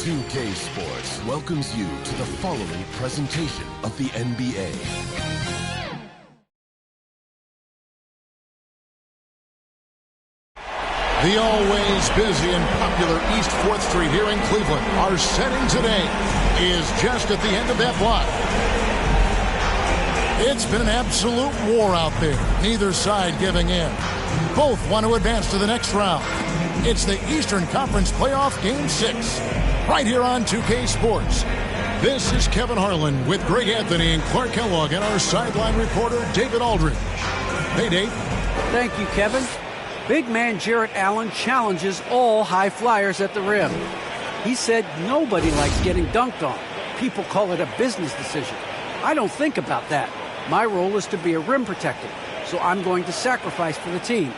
2K Sports welcomes you to the following presentation of the NBA. The always busy and popular East 4th Street here in Cleveland. Our setting today is just at the end of that block. It's been an absolute war out there. Neither side giving in. Both want to advance to the next round. It's the Eastern Conference Playoff Game 6. Right here on 2K Sports. This is Kevin Harlan with Greg Anthony and Clark Kellogg and our sideline reporter David Aldridge. Hey, Dave. Thank you, Kevin. Big man Jarrett Allen challenges all high flyers at the rim. He said nobody likes getting dunked on. People call it a business decision. I don't think about that. My role is to be a rim protector, so I'm going to sacrifice for the team.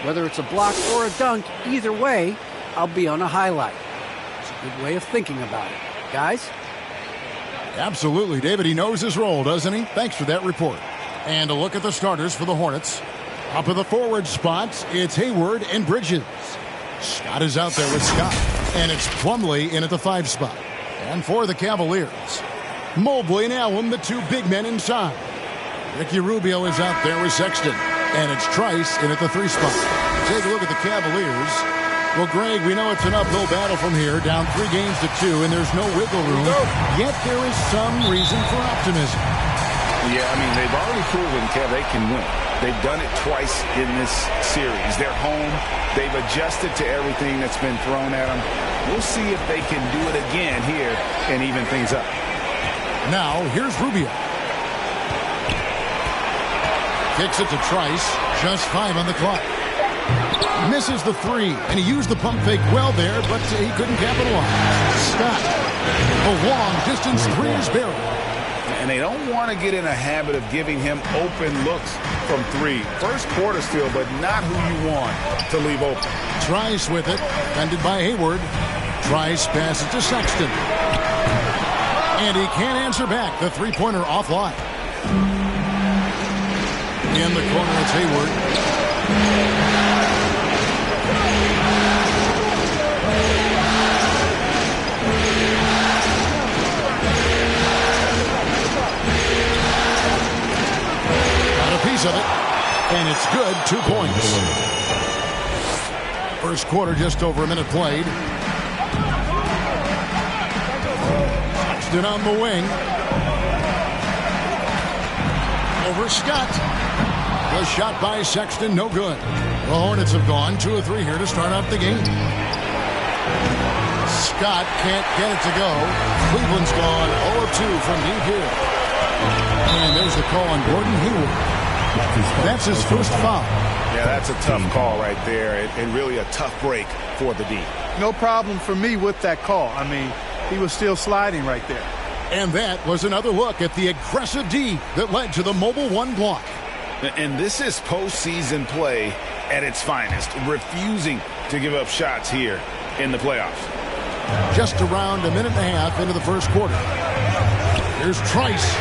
Whether it's a block or a dunk, either way, I'll be on a highlight. It's a good way of thinking about it. Guys? Absolutely, David. He knows his role, doesn't he? Thanks for that report. And a look at the starters for the Hornets. Up in the forward spots, it's Hayward and Bridges. Scott is out there with Scott. And it's Plumlee in at the 5 spot. And for the Cavaliers, Mobley and Allen, the two big men inside. Ricky Rubio is out there with Sexton. And it's Trice in at the 3 spot. Take a look at the Cavaliers. Well, Greg, we know it's an uphill battle from here, down 3 games to 2, and there's no wiggle room. Yet there is some reason for optimism. Yeah, I mean, they've already proven, Kev, they can win. They've done it twice in this series. They're home. They've adjusted to everything that's been thrown at them. We'll see if they can do it again here and even things up. Now, here's Rubio. Kicks it to Trice. Just 5 on the clock. Misses the 3, and he used the pump fake well there, but he couldn't capitalize. Scott. A long-distance 3 is buried. And they don't want to get in a habit of giving him open looks from 3. First quarter still, but not who you want to leave open. Trice with it. Defended by Hayward. Trice passes to Sexton. And he can't answer back. The three-pointer offline. In the corner, it's Hayward. Of it, and it's good. 2 points. First quarter, just over a minute played. Sexton on the wing. Over Scott. The shot by Sexton, no good. The Hornets have gone 2 of 3 here to start out the game. Scott can't get it to go. Cleveland's gone 0 of 2 from deep here. And there's the call on Gordon Hayward. That's his first foul. Yeah, that's a tough call right there, and really a tough break for the D. No problem for me with that call. I mean, he was still sliding right there. And that was another look at the aggressive D that led to the Mobile 1 block. And this is postseason play at its finest, refusing to give up shots here in the playoffs. Just around a minute and a half into the first quarter. Here's Trice.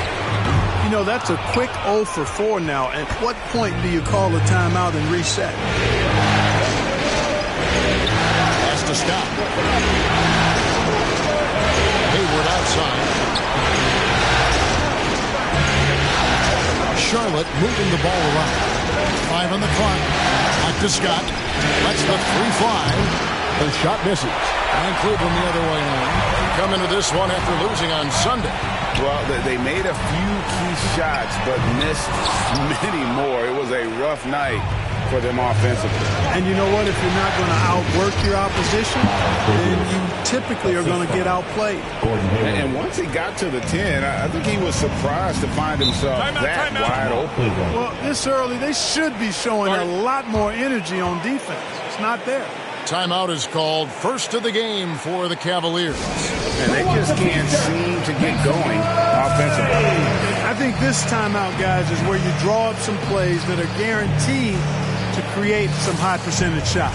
You know, that's a quick 0 for 4 now. At what point do you call a timeout and reset? Has to stop. Hayward outside. Charlotte moving the ball around. 5 on the clock. Back to Scott. Lets the 3 fly. The shot misses. And Cleveland the other way now. Come into this one after losing on Sunday. Well, they made a few key shots, but missed many more. It was a rough night for them offensively. And you know what? If you're not going to outwork your opposition, then you typically are going to get outplayed. And once he got to the 10, I think he was surprised to find himself wide open. Well, this early, they should be showing a lot more energy on defense. It's not there. Timeout is called. First of the game for the Cavaliers. And they just can't seem to get going offensively. I think this timeout, guys, is where you draw up some plays that are guaranteed to create some high percentage shots.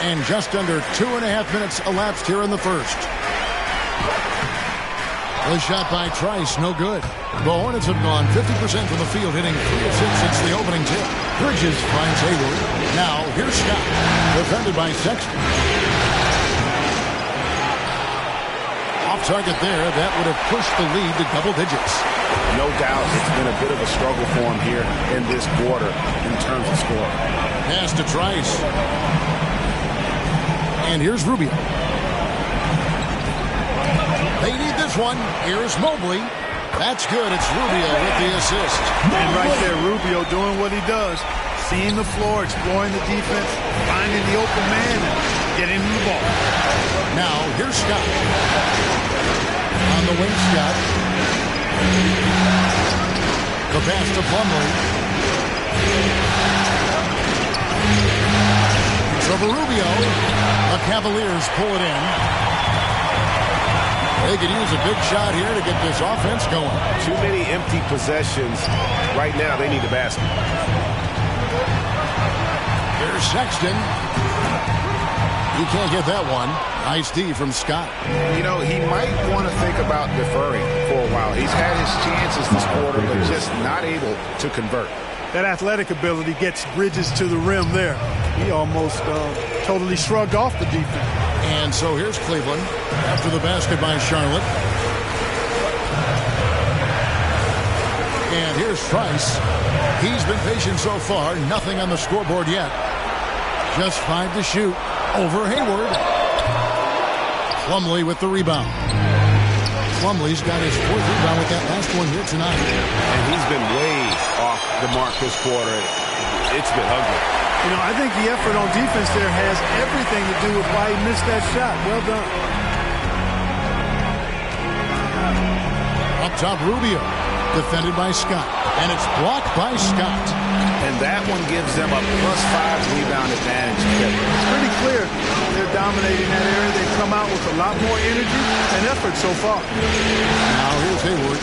and just under 2.5 minutes elapsed here in the first. The shot by Trice, no good. The Hornets have gone 50% from the field, hitting 3 of 6 since the opening tip. Bridges finds Hayward. Now, here's Scott, defended by Sexton. Off target there, that would have pushed the lead to double digits. No doubt it's been a bit of a struggle for him here in this quarter in terms of scoring. Pass to Trice. And here's Rubio. They need this one. Here's Mobley. That's good. It's Rubio with the assist. And right there, Rubio doing what he does. Seeing the floor, exploring the defense, finding the open man, and getting him the ball. Now, here's Scott. On the wing, Scott. The pass to Plumlee. It's over Rubio. The Cavaliers pull it in. They could use a big shot here to get this offense going. Too many empty possessions. Right now, they need a basket. Here's Sexton. You can't get that one. Nice D from Scott. You know, he might want to think about deferring for a while. He's had his chances this quarter, but just not able to convert. That athletic ability gets Bridges to the rim there. He almost totally shrugged off the defense. And so here's Cleveland after the basket by Charlotte. And here's Trice. He's been patient so far. Nothing on the scoreboard yet. Just 5 to shoot. Over Hayward. Plumlee with the rebound. Plumlee's got his 4th rebound with that last one here tonight. And he's been way off the mark this quarter. It's been ugly. You know, I think the effort on defense there has everything to do with why he missed that shot. Well done. Up top, Rubio. Defended by Scott. And it's blocked by Scott. And that one gives them a +5 rebound advantage. It's pretty clear they're dominating that area. They've come out with a lot more energy and effort so far. Now here's Hayward.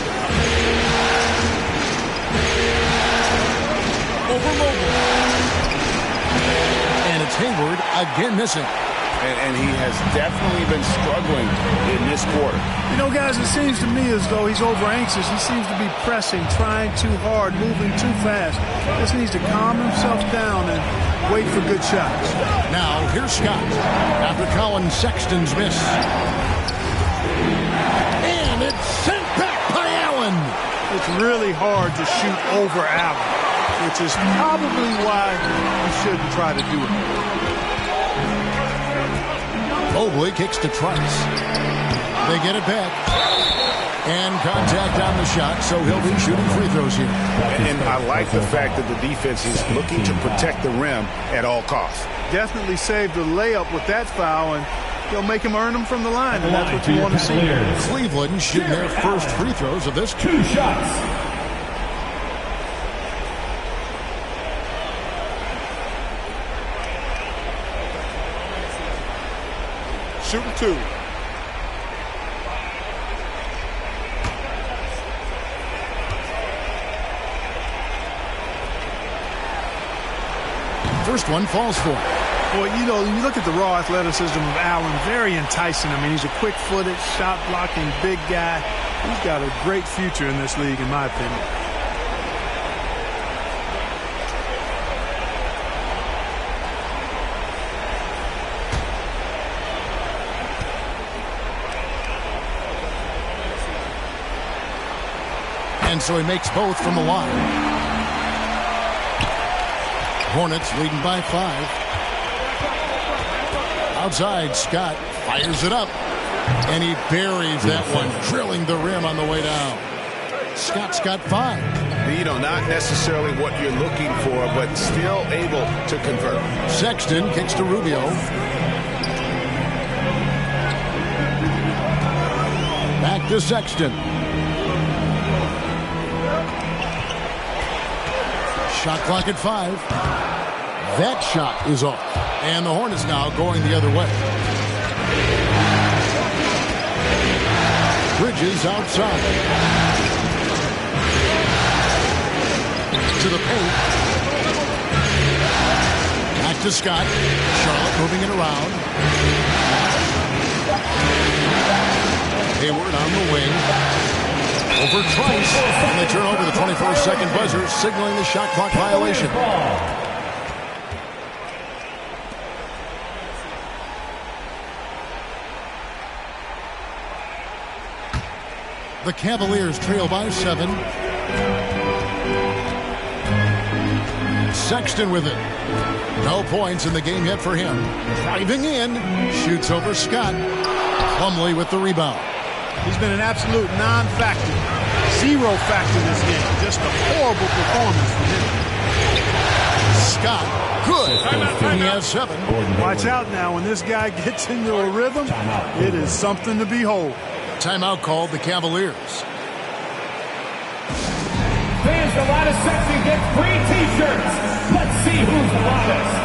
Over Mobley. And it's Hayward again missing. And he has definitely been struggling in this quarter. You know, guys, it seems to me as though he's over anxious. He seems to be pressing, trying too hard, moving too fast. Just needs to calm himself down and wait for good shots. Now, here's Scott after Colin Sexton's miss. And it's sent back by Allen. It's really hard to shoot over Allen, which is probably why you shouldn't try to do it. Mobley kicks to Trice. They get it back. And contact on the shot, so he'll be shooting free throws here. And I like the fact that the defense is looking to protect the rim at all costs. Definitely saved the layup with that foul, and he'll make him earn them from the line, and that's what you want to see. Cleveland shooting their first free throws of this 2 shots. Shooting 2. First one falls for him. Boy, you know, you look at the raw athleticism of Allen, very enticing. I mean, he's a quick-footed, shot-blocking, big guy. He's got a great future in this league, in my opinion. And so he makes both from the line. Hornets leading by 5. Outside, Scott fires it up. And he buries that one, drilling the rim on the way down. Scott's got 5. You know, not necessarily what you're looking for, but still able to convert. Sexton kicks to Rubio. Back to Sexton. Shot clock at 5. That shot is off. And the Hornets now going the other way. Bridges outside. To the paint. Back Back to Scott. Charlotte moving it around. Hayward on the wing. Over Trice. And they turn over the 21st-second buzzer, signaling the shot clock violation. The Cavaliers trail by 7. Sexton with it. No points in the game yet for him. Driving in. Shoots over Scott. Plumlee with the rebound. He's been an absolute non-factor. Zero factor in this game. Just a horrible performance from him. Scott, good. He has 7. Watch out now. When this guy gets into a rhythm, it is something to behold. Timeout called the Cavaliers. Fans, the loudest section gets free T-shirts. Let's see who's the loudest.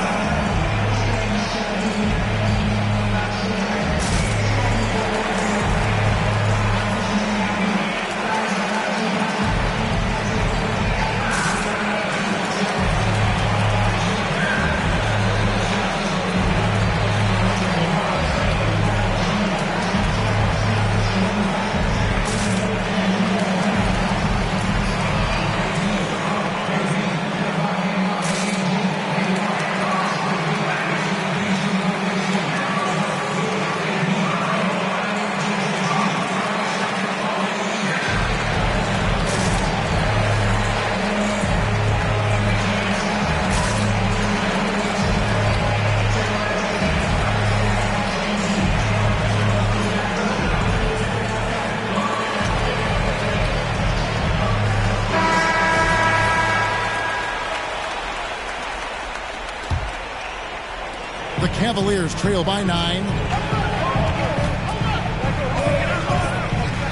The Cavaliers trail by 9.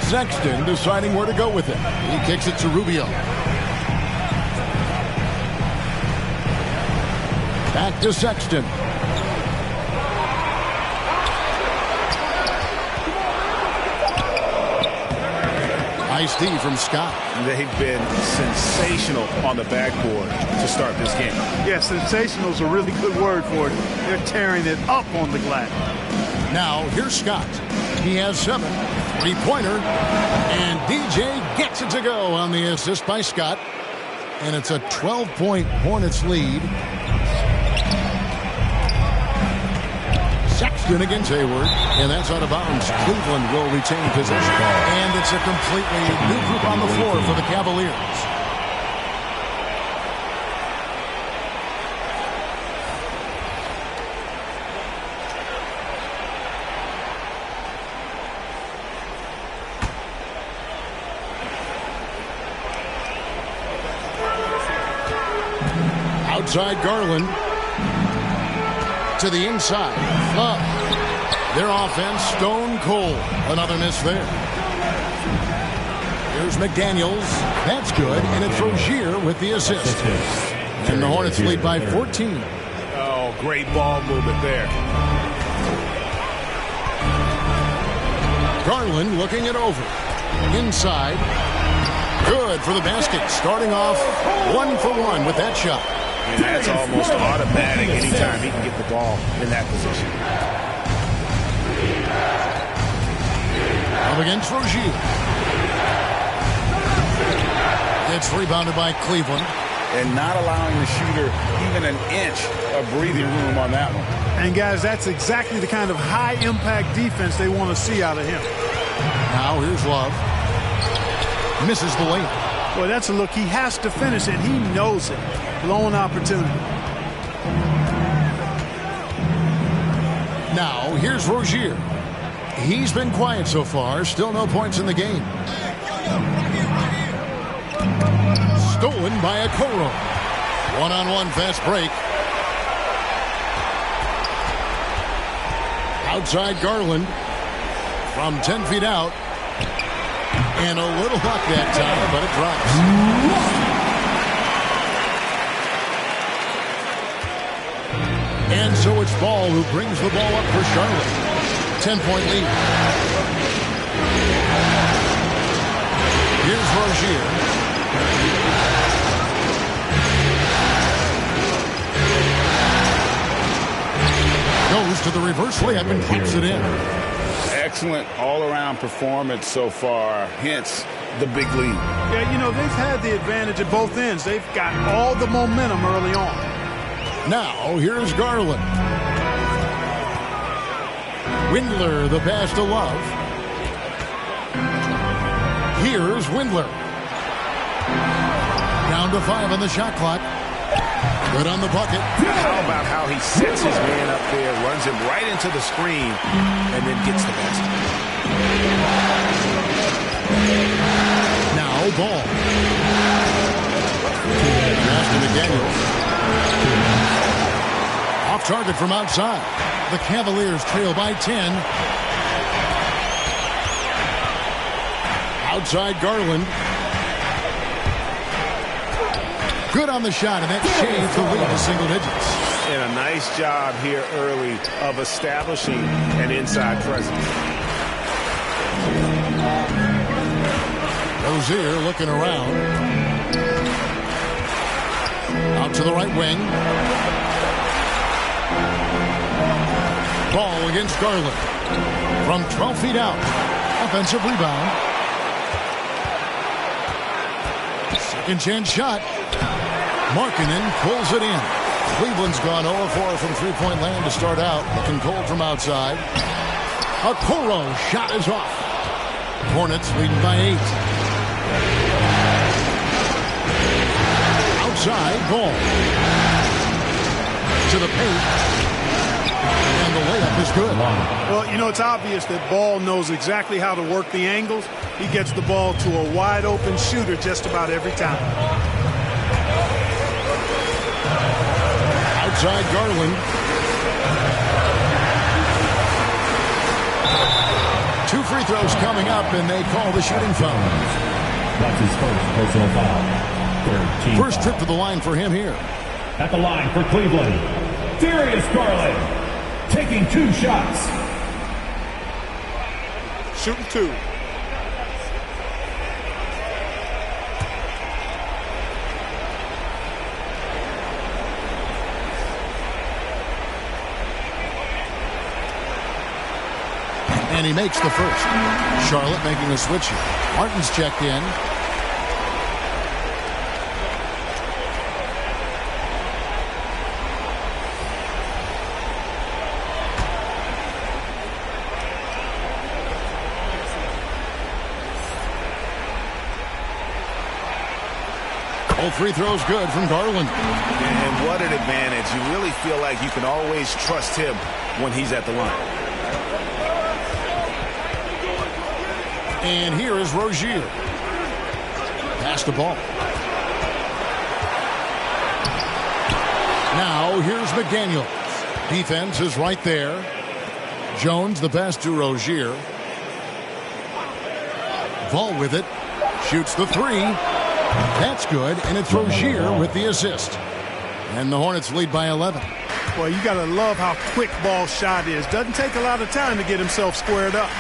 Sexton deciding where to go with it. He kicks it to Rubio. Back to Sexton. Nice D from Scott. They've been sensational on the backboard to start this game. Yeah, sensational is a really good word for it. They're tearing it up on the glass. Now, here's Scott. He has 7. Three-pointer. And DJ gets it to go on the assist by Scott. And it's a 12-point Hornets lead. Sexton against Hayward. And that's out of bounds. Cleveland will retain possession. And it's a completely new group on the floor for the Cavaliers. Outside Garland. To the inside. Love. Their offense stone cold. Another miss there. Here's McDaniels. That's good. And it's Rozier with the assist. And the Hornets lead by 14. Oh, great ball movement there. Garland looking it over. Inside. Good for the basket. Starting off 1 for 1 with that shot. And that's almost automatic anytime he can get the ball in that position. Up against Rozier. It's rebounded by Cleveland. And not allowing the shooter even an inch of breathing room on that one. And, guys, that's exactly the kind of high-impact defense they want to see out of him. Now here's Love. Misses the layup. Boy, that's a look. He has to finish it. He knows it. Blown opportunity. Now, here's Rozier. He's been quiet so far. Still no points in the game. Stolen by Okoro. One-on-one fast break. Outside Garland. From 10 feet out. And a little luck that time, but it drops. And so it's Ball who brings the ball up for Charlotte. 10-point lead. Here's Rozier. to the reverse layup and pops it in. Excellent all-around performance so far, hence the big lead. Yeah, you know, they've had the advantage at both ends. They've got all the momentum early on. Now, here's Garland. Windler, the pass to Love. Here's Windler. Down to 5 on the shot clock. Good on the bucket. How about how he sets his man up there, runs him right into the screen, and then gets the basket. Now, Ball. Pass to McDaniels. Off target from outside. The Cavaliers trail by 10. Outside Garland. Good on the shot, and that changed the lead to single digits. And a nice job here early of establishing an inside presence. Rozier looking around. Out to the right wing. Ball against Garland. From 12 feet out. Offensive rebound. Second chance shot. Markkanen pulls it in. Cleveland's gone 0-4 from three-point land to start out. Looking cold from outside. Okoro shot is off. Hornets leading by 8. Outside, Ball. To the paint. And the layup is good. Well, you know, it's obvious that Ball knows exactly how to work the angles. He gets the ball to a wide-open shooter just about every time. Outside Garland. 2 free throws coming up, and they call the shooting foul. That's his first personal foul. First trip to the line for him here. At the line for Cleveland, Darius Garland, taking 2 shots. Shooting 2. And he makes the first. Charlotte making a switch here. Martin's checked in. All free throws good from Garland. And what an advantage. You really feel like you can always trust him when he's at the line. And here is Rozier. Pass the ball. Now here's McDaniels. Defense is right there. Jones the pass to Rozier. Ball with it. Shoots the 3. That's good, and it's Rozier with the assist. And the Hornets lead by 11. Well, you got to love how quick Ball's shot is. Doesn't take a lot of time to get himself squared up.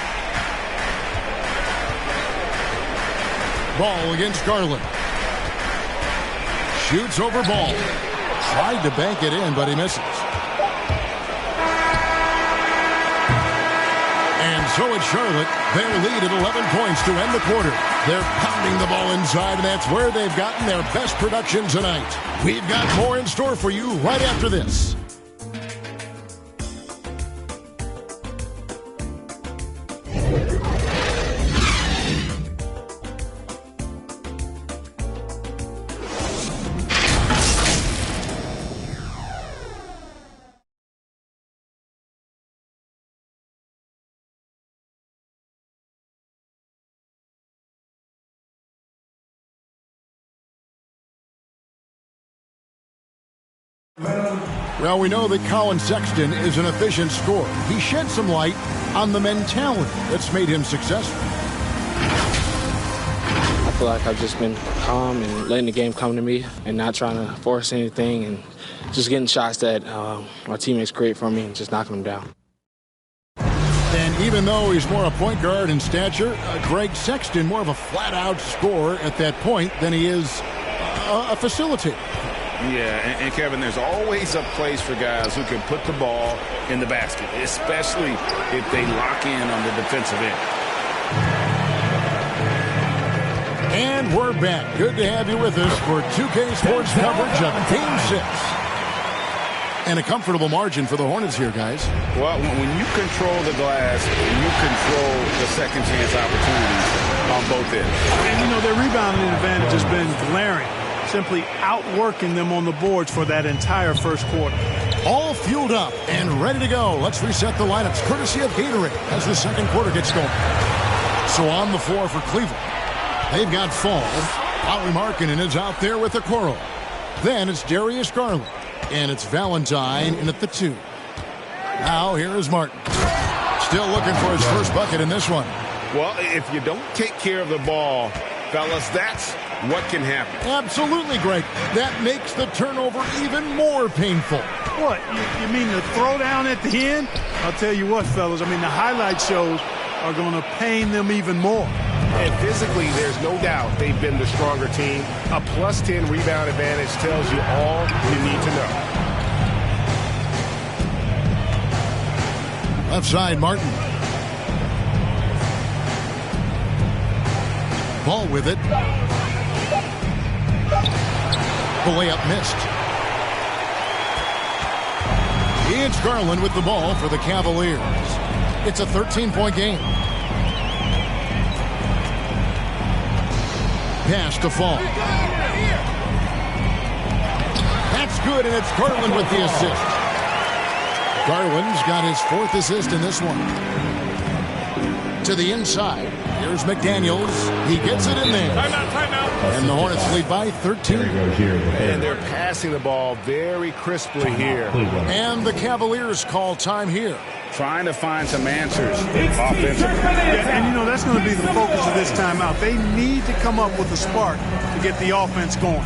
Ball against Garland. Shoots over Ball. Tried to bank it in, but he misses. And so it's Charlotte. Their lead at 11 points to end the quarter. They're pounding the ball inside, and that's where they've gotten their best production tonight. We've got more in store for you right after this. Well, we know that Colin Sexton is an efficient scorer. He shed some light on the mentality that's made him successful. I feel like I've just been calm and letting the game come to me and not trying to force anything and just getting shots that my teammates create for me and just knocking them down. And even though he's more a point guard in stature, Greg Sexton more of a flat-out scorer at that point than he is a facilitator. Yeah, and Kevin, there's always a place for guys who can put the ball in the basket, especially if they lock in on the defensive end. And we're back. Good to have you with us for 2K Sports coverage of Game 6. And a comfortable margin for the Hornets here, guys. Well, when you control the glass, you control the second chance opportunities on both ends. And, you know, their rebounding advantage has been glaring, simply outworking them on the boards for that entire first quarter. All fueled up and ready to go. Let's reset the lineups, courtesy of Gatorade, as the second quarter gets going. So on the floor for Cleveland, they've got Fall. Lauri Markkanen is out there with the Okoro. Then it's Darius Garland. And it's Valentine in at the 2. Now here is Martin. Still looking for his first bucket in this one. Well, if you don't take care of the ball, fellas, that's what can happen. Absolutely, Greg. That makes the turnover even more painful. What? You mean the throwdown at the end? I'll tell you what, fellas. I mean, the highlight shows are going to pain them even more. And physically, there's no doubt they've been the stronger team. A +10 rebound advantage tells you all you need to know. Left side, Martin. Ball with it. The layup missed. It's Garland with the ball for the Cavaliers. It's a 13-point game. Pass to Fall. That's good, and it's Garland with the assist. Garland's got his 4th assist in this one. To the inside. Here's McDaniels. He gets it in there. Timeout. And the Hornets lead by 13. And they're passing the ball very crisply here. And the Cavaliers call time here. Trying to find some answers offensively. And, you know, that's going to be the focus of this timeout. They need to come up with a spark to get the offense going.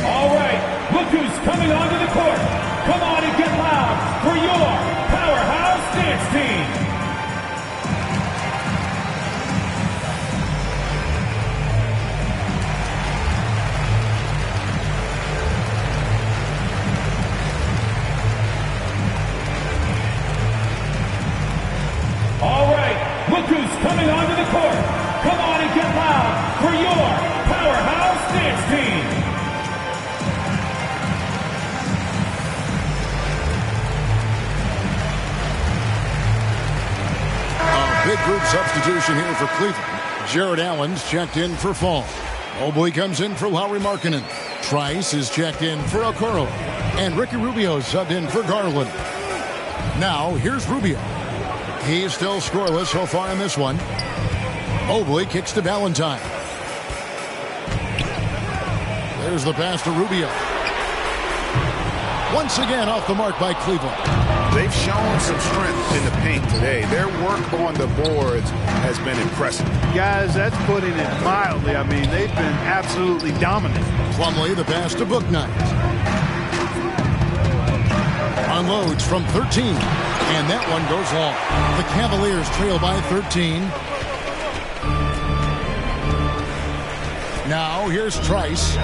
All right, look who's coming onto the court. Come on and get loud for your powerhouse dance team. All right, look who's coming onto the court. Come on and get loud for your powerhouse dance team. Big group substitution here for Cleveland. Jared Allen's checked in for Fall. Mobley comes in for Lauri Markkanen. Trice is checked in for Okoro. And Ricky Rubio subbed in for Garland. Now, here's Rubio. He's still scoreless so far in this one. Mobley kicks to Valentine. There's the pass to Rubio. Once again off the mark by Cleveland. They've shown some strength in the paint today. Their work on the boards has been impressive. Guys, that's putting it mildly. I mean, they've been absolutely dominant. Plumlee the pass to Bouknight. Unloads from 13. And that one goes long. The Cavaliers trail by 13. Now here's Trice.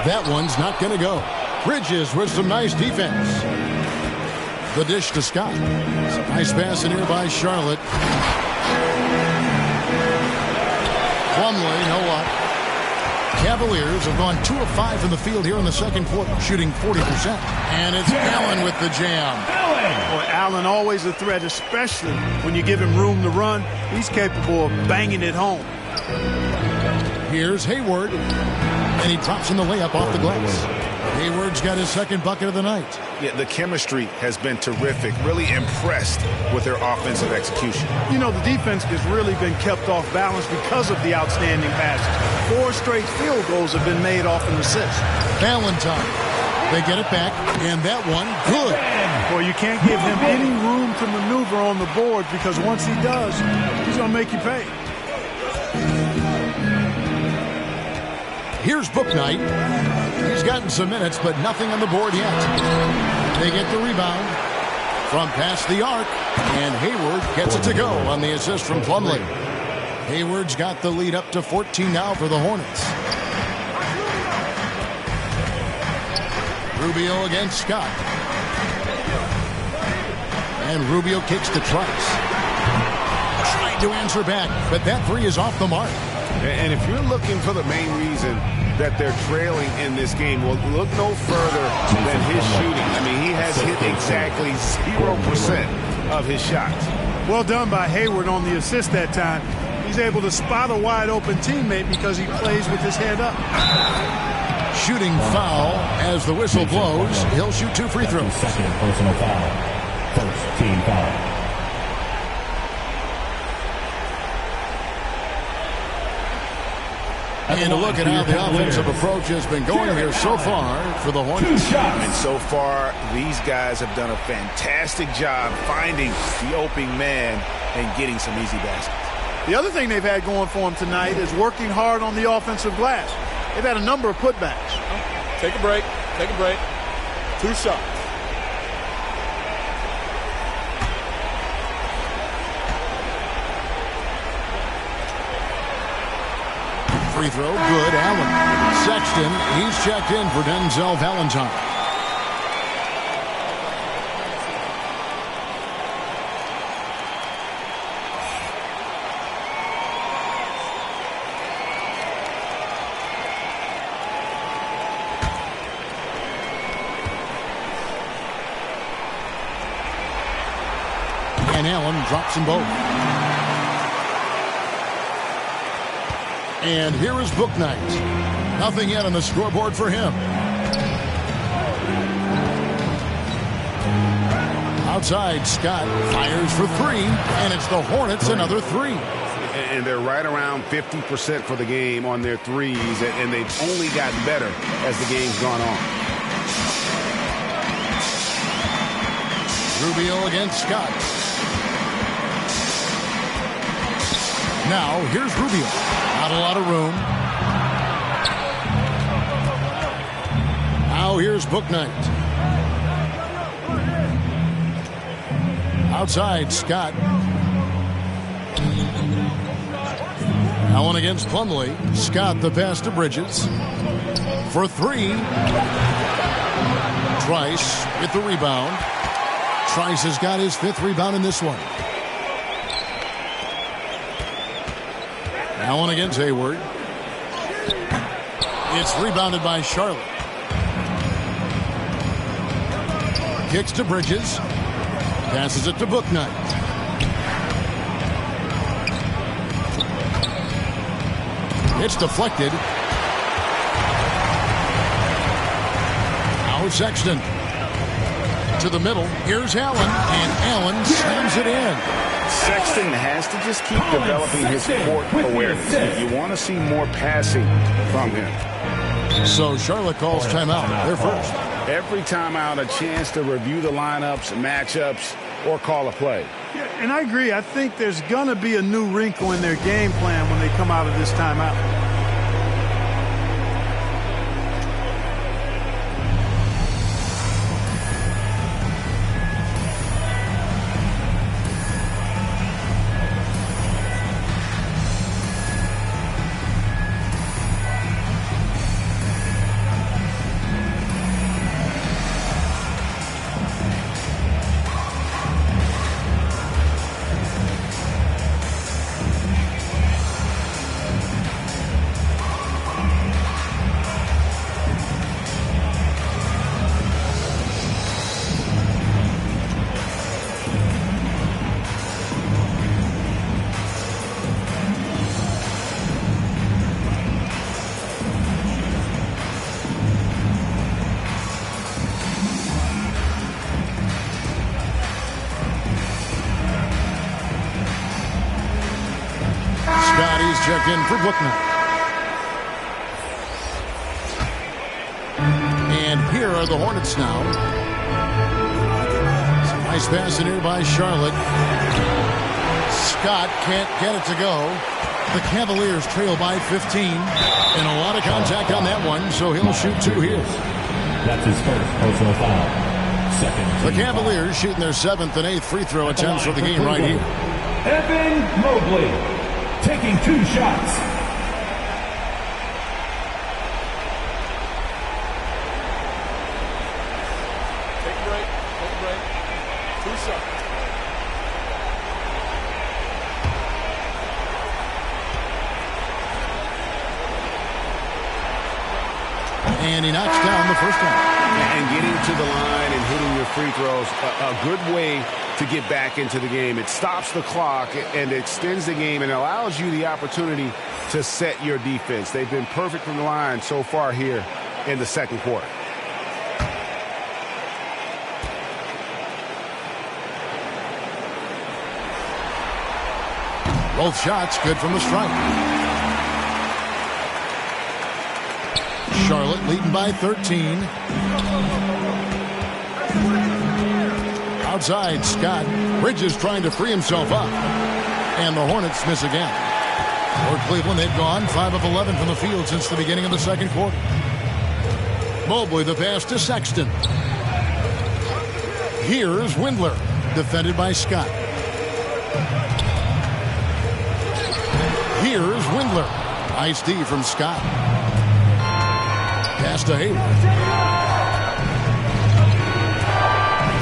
That one's not going to go. Bridges with some nice defense. The dish to Scott. Some nice pass in here by Charlotte. Plumlee, no luck. Cavaliers have gone 2 of 5 from the field here in the second quarter, shooting 40%. And it's Allen with the jam. Boy, Allen always a threat, especially when you give him room to run. He's capable of banging it home. Here's Hayward. And he drops in the layup off the glass. Hayward's got his second bucket of the night. Yeah, the chemistry has been terrific. Really impressed with their offensive execution. You know, the defense has really been kept off balance because of the outstanding passes. 4 straight field goals have been made off an assist. Valentine. They get it back, and that one, good. Boy, you can't give him any room to maneuver on the board because once he does, he's going to make you pay. Here's Book Knight. He's gotten some minutes, but nothing on the board yet. They get the rebound from past the arc, and Hayward gets it to go on the assist from Plumlee. Hayward's got the lead up to 14 now for the Hornets. Rubio against Scott. And Rubio kicks to Trice. Trying to answer back, but that three is off the mark. And if you're looking for the main reason that they're trailing in this game, well, look no further than his shooting. I mean, he has hit exactly 0% of his shots. Well done by Hayward on the assist that time. He's able to spot a wide open teammate because he plays with his head up. Shooting foul as the whistle blows. He'll shoot 2 free throws. Second personal foul. First team foul. And a look at how the offensive approach has been going here so far for the Hornets. And so far, these guys have done a fantastic job finding the opening man and getting some easy baskets. The other thing they've had going for them tonight is working hard on the offensive glass. They've had a number of putbacks. Take a break. Take a break. 2 shots. Free throw, good. Allen. Sexton, he's checked in for Denzel Valentine. And Allen drops them both. And here is Book Knight. Nothing yet on the scoreboard for him. Outside, Scott fires for 3, and it's the Hornets another 3. And they're right around 50% for the game on their threes, and they've only gotten better as the game's gone on. Rubio against Scott. Now, here's Rubio. Not a lot of room. Now here's Book Knight. Outside, Scott. Allen against Plumlee. Scott the pass to Bridges. For 3. Trice with the rebound. Trice has got his 5th rebound in this one. Allen against Hayward. It's rebounded by Charlotte. Kicks to Bridges. Passes it to Book Knight. It's deflected. Now Sexton. To the middle. Here's Allen. And Allen slams it in. Sexton has to just keep developing his court awareness. You want to see more passing from him. So Charlotte calls timeout. They're first. Every timeout, a chance to review the lineups, matchups, or call a play. Yeah, and I agree. I think there's going to be a new wrinkle in their game plan when they come out of this timeout. Check in for Book Knight. And here are the Hornets now. Some nice pass in here by Charlotte. Scott can't get it to go. The Cavaliers trail by 15. And a lot of contact on that one, so he'll shoot 2 here. That's his first personal foul. Second. The Cavaliers shooting their 7th and 8th free throw attempts for the game right here. Evan Mobley taking 2 shots. Take a break. Take a break. 2 shots. And he knocks down the first one. And getting to the line and hitting your free throws, a good way to get back into the game. It stops the clock and extends the game and allows you the opportunity to set your defense. They've been perfect from the line so far here in the second quarter. Both shots good from the stripe. Charlotte leading by 13. Outside, Scott. Bridges trying to free himself up. And the Hornets miss again. For Cleveland, they've gone 5 of 11 from the field since the beginning of the second quarter. Mobley, the pass to Sexton. Here's Windler, defended by Scott. Here's Windler. Nice D from Scott. Pass to Hayward.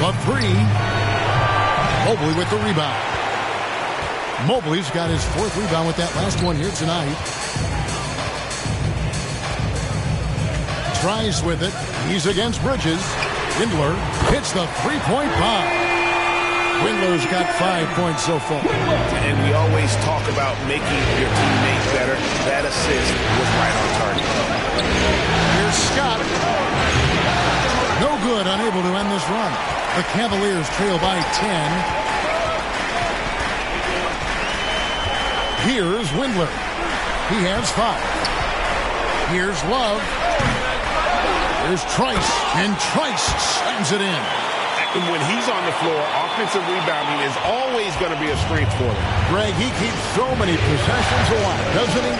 The 3. Mobley with the rebound. Mobley's got his 4th rebound with that last one here tonight. Tries with it. He's against Bridges. Windler hits the 3-point bomb. Windler's got 5 points so far. And we always talk about making your teammates better. That assist was right on target. Here's Scott. No good, unable to end this run. The Cavaliers trail by 10. Here's Windler. He has 5. Here's Love. Here's Trice. And Trice slams it in. And when he's on the floor, offensive rebounding is always going to be a strength for them. Greg, he keeps so many possessions alive, doesn't he?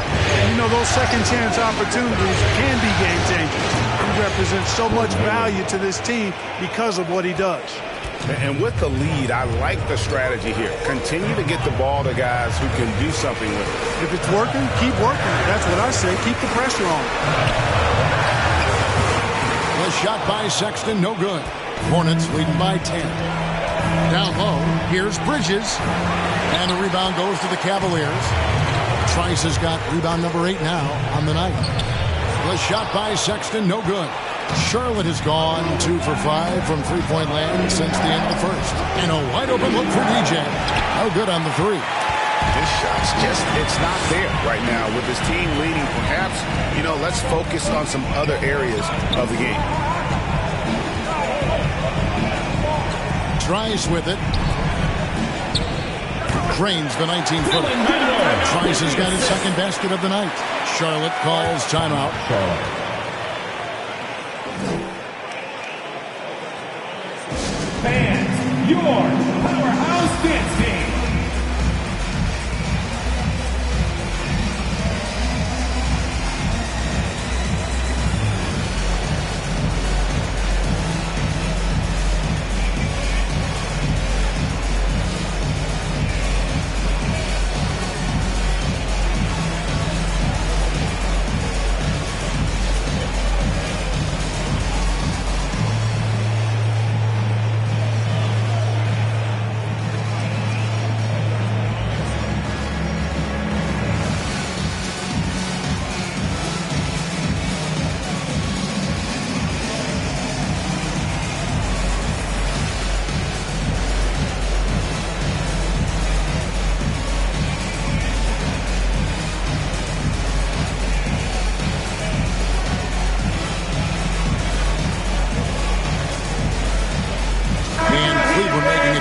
You know, those second chance opportunities can be game changers. He represents so much value to this team because of what he does. And with the lead, I like the strategy here. Continue to get the ball to guys who can do something with it. If it's working, keep working. That's what I say. Keep the pressure on. The shot by Sexton, no good. Hornets leading by 10. Down low, here's Bridges. And the rebound goes to the Cavaliers. Trice has got rebound number 8 now on the night. The shot by Sexton, no good. Charlotte has gone 2 for 5 from three-point land since the end of the first. And a wide-open look for DJ. No good on the 3. This shot's just, it's not there right now with this team leading. Perhaps, let's focus on some other areas of the game. Trice with it. Cranes the 19-footer. Trice has got his second basket of the night. Charlotte calls timeout. Fans, your powerhouse dance team.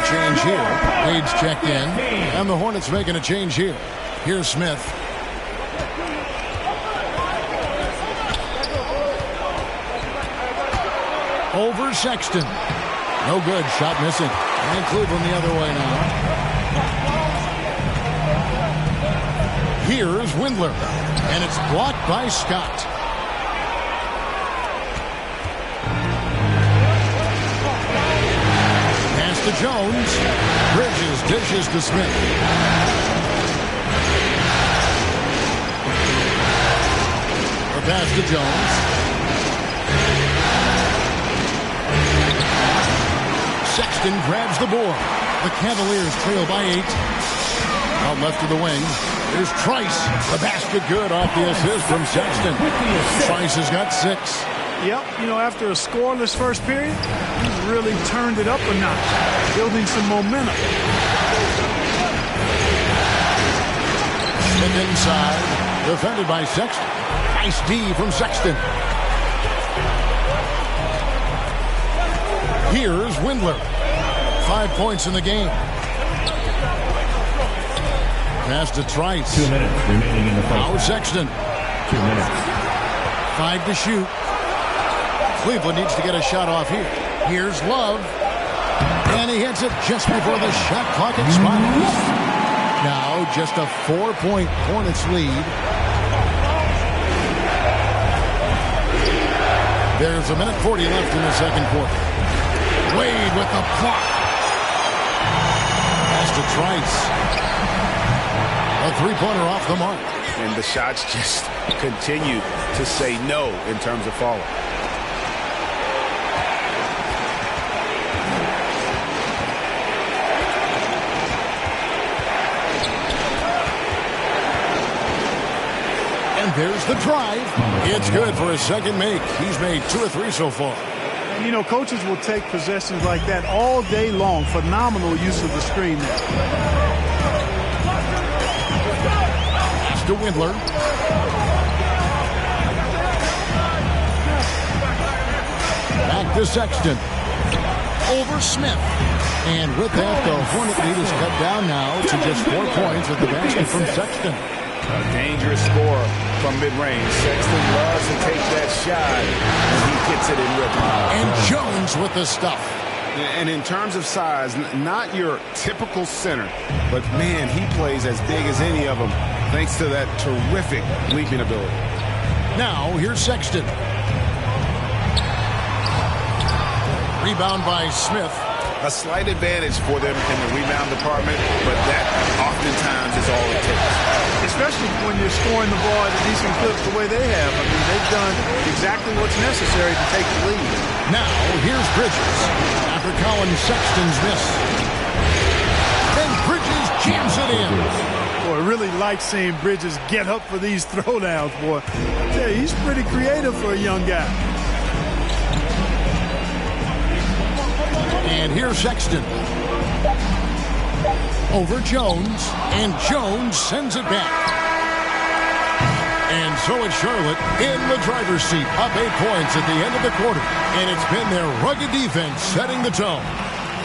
Change here. Wade's checked in. And the Hornets making a change here. Here's Smith. Over Sexton. No good. Shot missing. And Cleveland the other way now. Here's Windler, and it's blocked by Scott. Pass to Jones. Bridges dishes to Smith. The pass to Jones. Sexton grabs the board. The Cavaliers trail by 8. Out left to the wing. Here's Trice. The basket good off the assist from Sexton. Trice has got 6. Yep, after a scoreless first period, he's really turned it up a notch, building some momentum. Smith inside, defended by Sexton. Nice D from Sexton. Here's Windler. 5 points in the game. Pass to Trice. 2 minutes remaining in the first. Now Sexton. 2 minutes. 5 to shoot. Cleveland needs to get a shot off here. Here's Love. And he hits it just before the shot clock expires. Now just a 4-point Hornets lead. There's 1:40 left in the second quarter. Wade with the block. Pass to Trice. A three-pointer off the mark. And the shots just continue to say no in terms of falling. And there's the drive. It's good for a second make. He's made 2 or 3 so far. And, coaches will take possessions like that all day long. Phenomenal use of the screen there. To Windler. Back to Sexton. Over Smith. And with that, the Hornet lead is cut down now to just 4 points with the basket from Sexton. A dangerous score from mid-range. Sexton loves to take that shot, and he gets it in rhythm. And Jones with the stuff. And in terms of size, not your typical center, but man, he plays as big as any of them thanks to that terrific leaping ability. Now, here's Sexton. Rebound by Smith. A slight advantage for them in the rebound department, but that oftentimes is all it takes. Especially when you're scoring the ball at a decent clip the way they have. I mean, they've done exactly what's necessary to take the lead. Now, here's Bridges. After Colin Sexton's miss. And Bridges jams it in. Boy, I really like seeing Bridges get up for these throwdowns, boy. I tell you, he's pretty creative for a young guy. And here's Sexton. Over Jones. And Jones sends it back. And so it's Charlotte in the driver's seat. Up 8 points at the end of the quarter. And it's been their rugged defense setting the tone.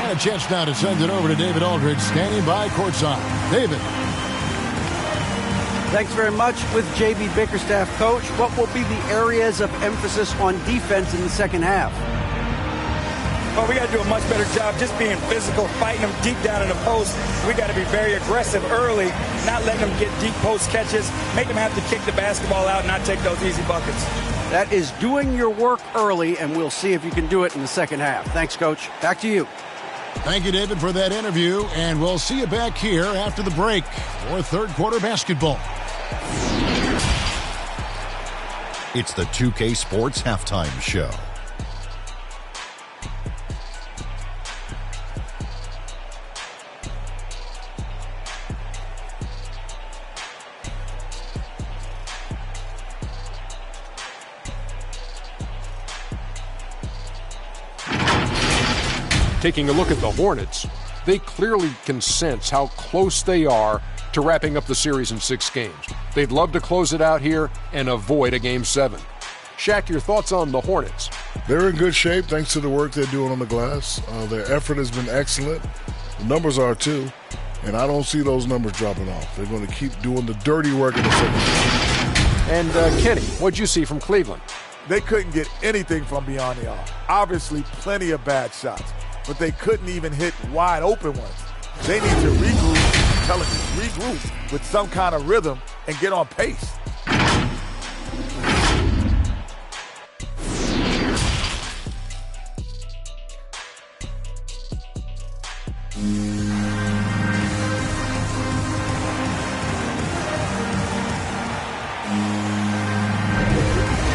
And a chance now to send it over to David Aldridge, standing by courtside. David. Thanks very much. With J.B. Bickerstaff, coach, what will be the areas of emphasis on defense in the second half? Well, we got to do a much better job just being physical, fighting them deep down in the post. We got to be very aggressive early, not letting them get deep post catches, make them have to kick the basketball out and not take those easy buckets. That is doing your work early, and we'll see if you can do it in the second half. Thanks, Coach. Back to you. Thank you, David, for that interview, and we'll see you back here after the break for third quarter basketball. It's the 2K Sports Halftime Show. Taking a look at the Hornets, they clearly can sense how close they are to wrapping up the series in 6 games. They'd love to close it out here and avoid a Game 7. Shaq, your thoughts on the Hornets? They're in good shape thanks to the work they're doing on the glass. Their effort has been excellent. The numbers are too, and I don't see those numbers dropping off. They're going to keep doing the dirty work in the second half. And Kenny, what'd you see from Cleveland? They couldn't get anything from beyond the arc. Obviously, plenty of bad shots, but they couldn't even hit wide open ones. They need to regroup with some kind of rhythm and get on pace.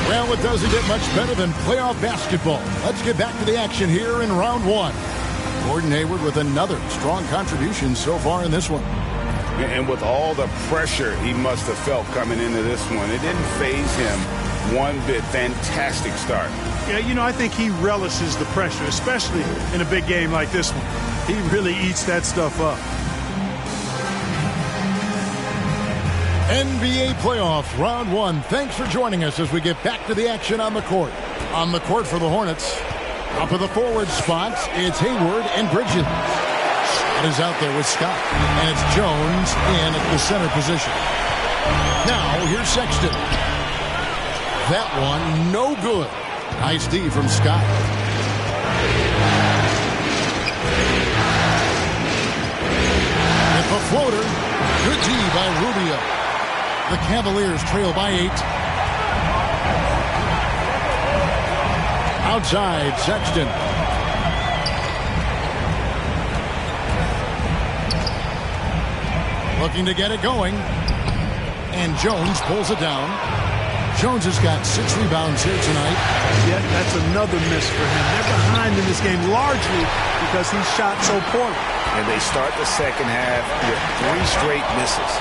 Well, it doesn't get much better than playoff basketball. Let's get back to the action here in round one. Gordon Hayward with another strong contribution so far in this one. And with all the pressure he must have felt coming into this one, it didn't faze him one bit. Fantastic start. Yeah, you know, I think he relishes the pressure, especially in a big game like this one. He really eats that stuff up. NBA playoffs, round one. Thanks for joining us as we get back to the action on the court. On the court for the Hornets, up of the forward spots, it's Hayward and Bridges. Scott is out there with Scott, and it's Jones in at the center position. Now, here's Sexton. That one, no good. Nice D from Scott. With the floater, good D by Rubio. The Cavaliers trail by 8. Outside, Sexton. Looking to get it going. And Jones pulls it down. Jones has got 6 rebounds here tonight. Yeah, that's another miss for him. They're behind in this game largely because he shot so poorly. And they start the second half with 3 straight misses.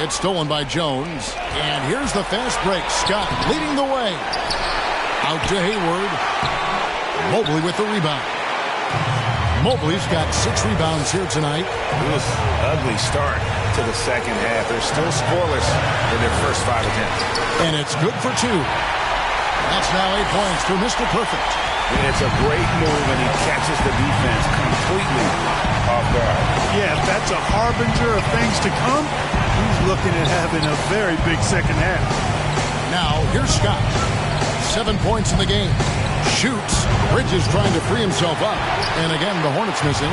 It's stolen by Jones. And here's the fast break. Scott leading the way. Out to Hayward. Mobley with the rebound. Mobley's got 6 rebounds here tonight. It was an ugly start to the second half. They're still scoreless in their first 5 attempts. And it's good for 2. That's now 8 points for Mr. Perfect. And it's a great move, and he catches the defense completely off guard. Yeah, if that's a harbinger of things to come, he's looking at having a very big second half. Now, here's Scott. 7 points in the game. Shoots. Bridges trying to free himself up. And again, the Hornets missing.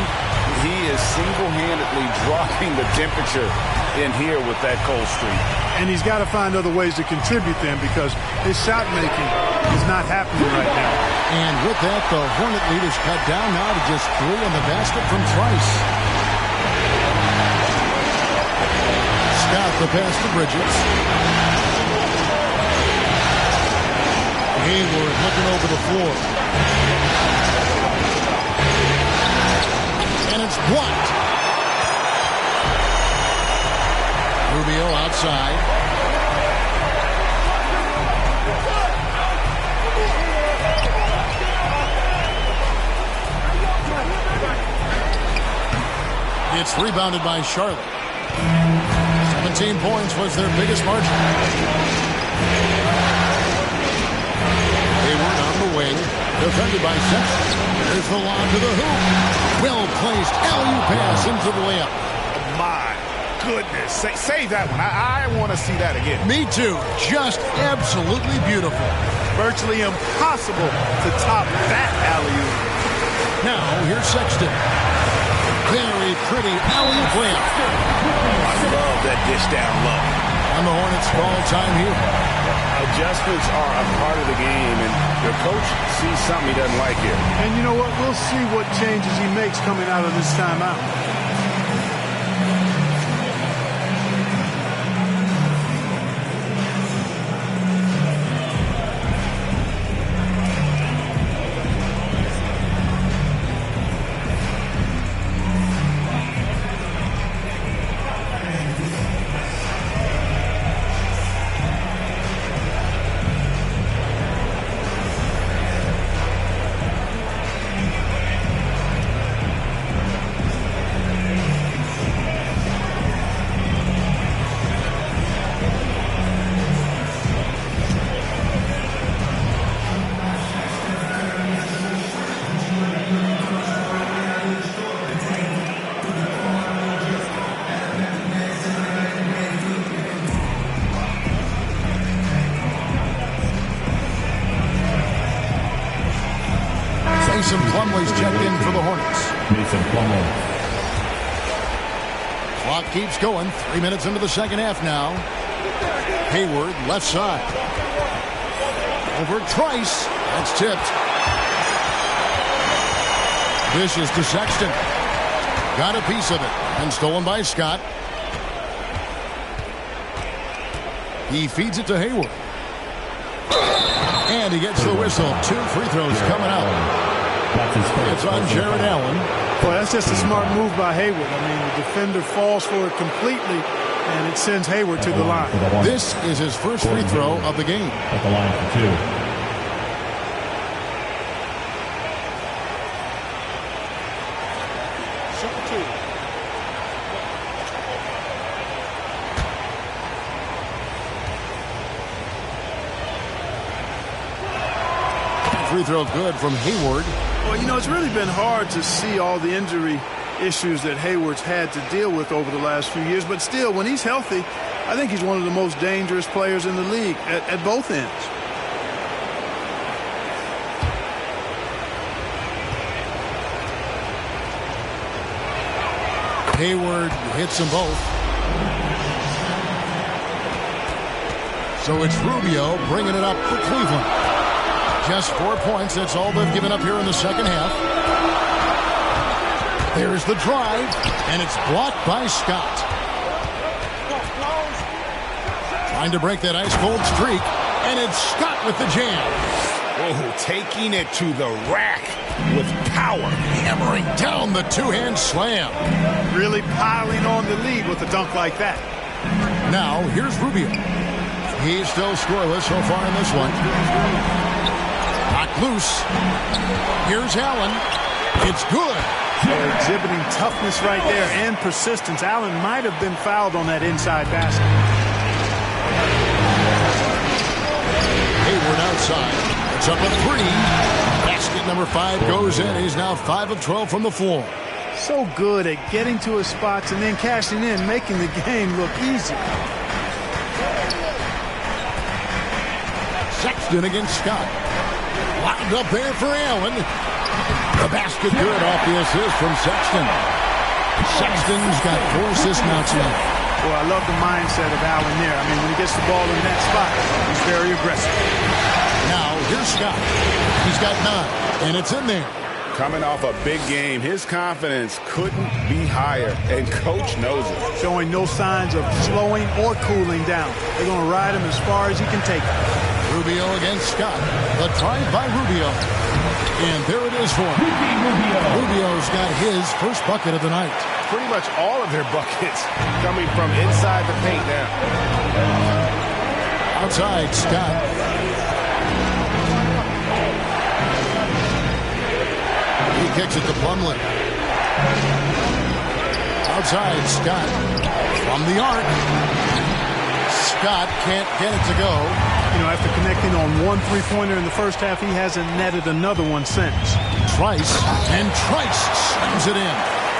He is single-handedly dropping the temperature in here with that cold streak. And he's got to find other ways to contribute then because his shot making is not happening right now. And with that, the Hornet lead is cut down now to just 3 on the basket from Trice. Scott the pass to Bridges. Hayward looking over the floor. And it's blocked. Rubio outside. It's rebounded by Charlotte. 17 points was their biggest margin. Hayward on the wing, defended by Sexton. There's the lob to the hoop. Well placed alley-oop pass into the layup. My goodness. Save that one. I want to see that again. Me too. Just absolutely beautiful. Virtually impossible to top that alley-oop. Now, here's Sexton. Very pretty alley-oop layup. I love that dish down low. And the Hornets call time here. Adjustments are a part of the game, and the coach sees something he doesn't like here. And you know what? We'll see what changes he makes coming out of this timeout. Mason Plumlee's checked in for the Hornets. Mason Plumlee. Clock keeps going. 3 minutes into the second half now. Hayward, left side. Over Trice. That's tipped. Dishes to Sexton. Got a piece of it. And stolen by Scott. He feeds it to Hayward. And he gets the whistle. 2 free throws coming up. It's on Jared Allen. Boy, that's just a smart move by Hayward. I mean, the defender falls for it completely, and it sends Hayward to the line. This is his first free throw of the game. At the line for 2. Free throw good from Hayward. Well, you know, it's really been hard to see all the injury issues that Hayward's had to deal with over the last few years. But still, when he's healthy, I think he's one of the most dangerous players in the league at both ends. Hayward hits them both. So it's Rubio bringing it up for Cleveland. Just 4 points. That's all they've given up here in the second half. There's the drive, and it's blocked by Scott. Trying to break that ice-cold streak, and it's Scott with the jam. Oh, taking it to the rack with power. Hammering down the two-hand slam. Really piling on the lead with a dunk like that. Now, here's Rubio. He's still scoreless so far in this one. Knocked loose. Here's Allen. It's good. They're exhibiting toughness right there and persistence. Allen might have been fouled on that inside basket. Hayward outside. It's up a 3. Basket number 5 goes in. He's now 5 of 12 from the floor. So good at getting to his spots and then cashing in, making the game look easy. Sexton against Scott. Locked up there for Allen. The basket good off the assist from Sexton. Sexton's got 4 assists now tonight. Well, I love the mindset of Allen there. I mean, when he gets the ball in that spot, he's very aggressive. Now, here's Scott. He's got 9, and it's in there. Coming off a big game, his confidence couldn't be higher, and Coach knows it. Showing no signs of slowing or cooling down. They're going to ride him as far as he can take him. Rubio against Scott. The drive by Rubio. And there it is for him. Rubio's got his first bucket of the night. Pretty much all of their buckets coming from inside the paint now. Outside, Scott. He kicks it to Plumlee. Outside, Scott. From the arc. Scott can't get it to go. You know, after connecting on 1 3-pointer in the first half, he hasn't netted another one since. Trice, and Trice slams it in.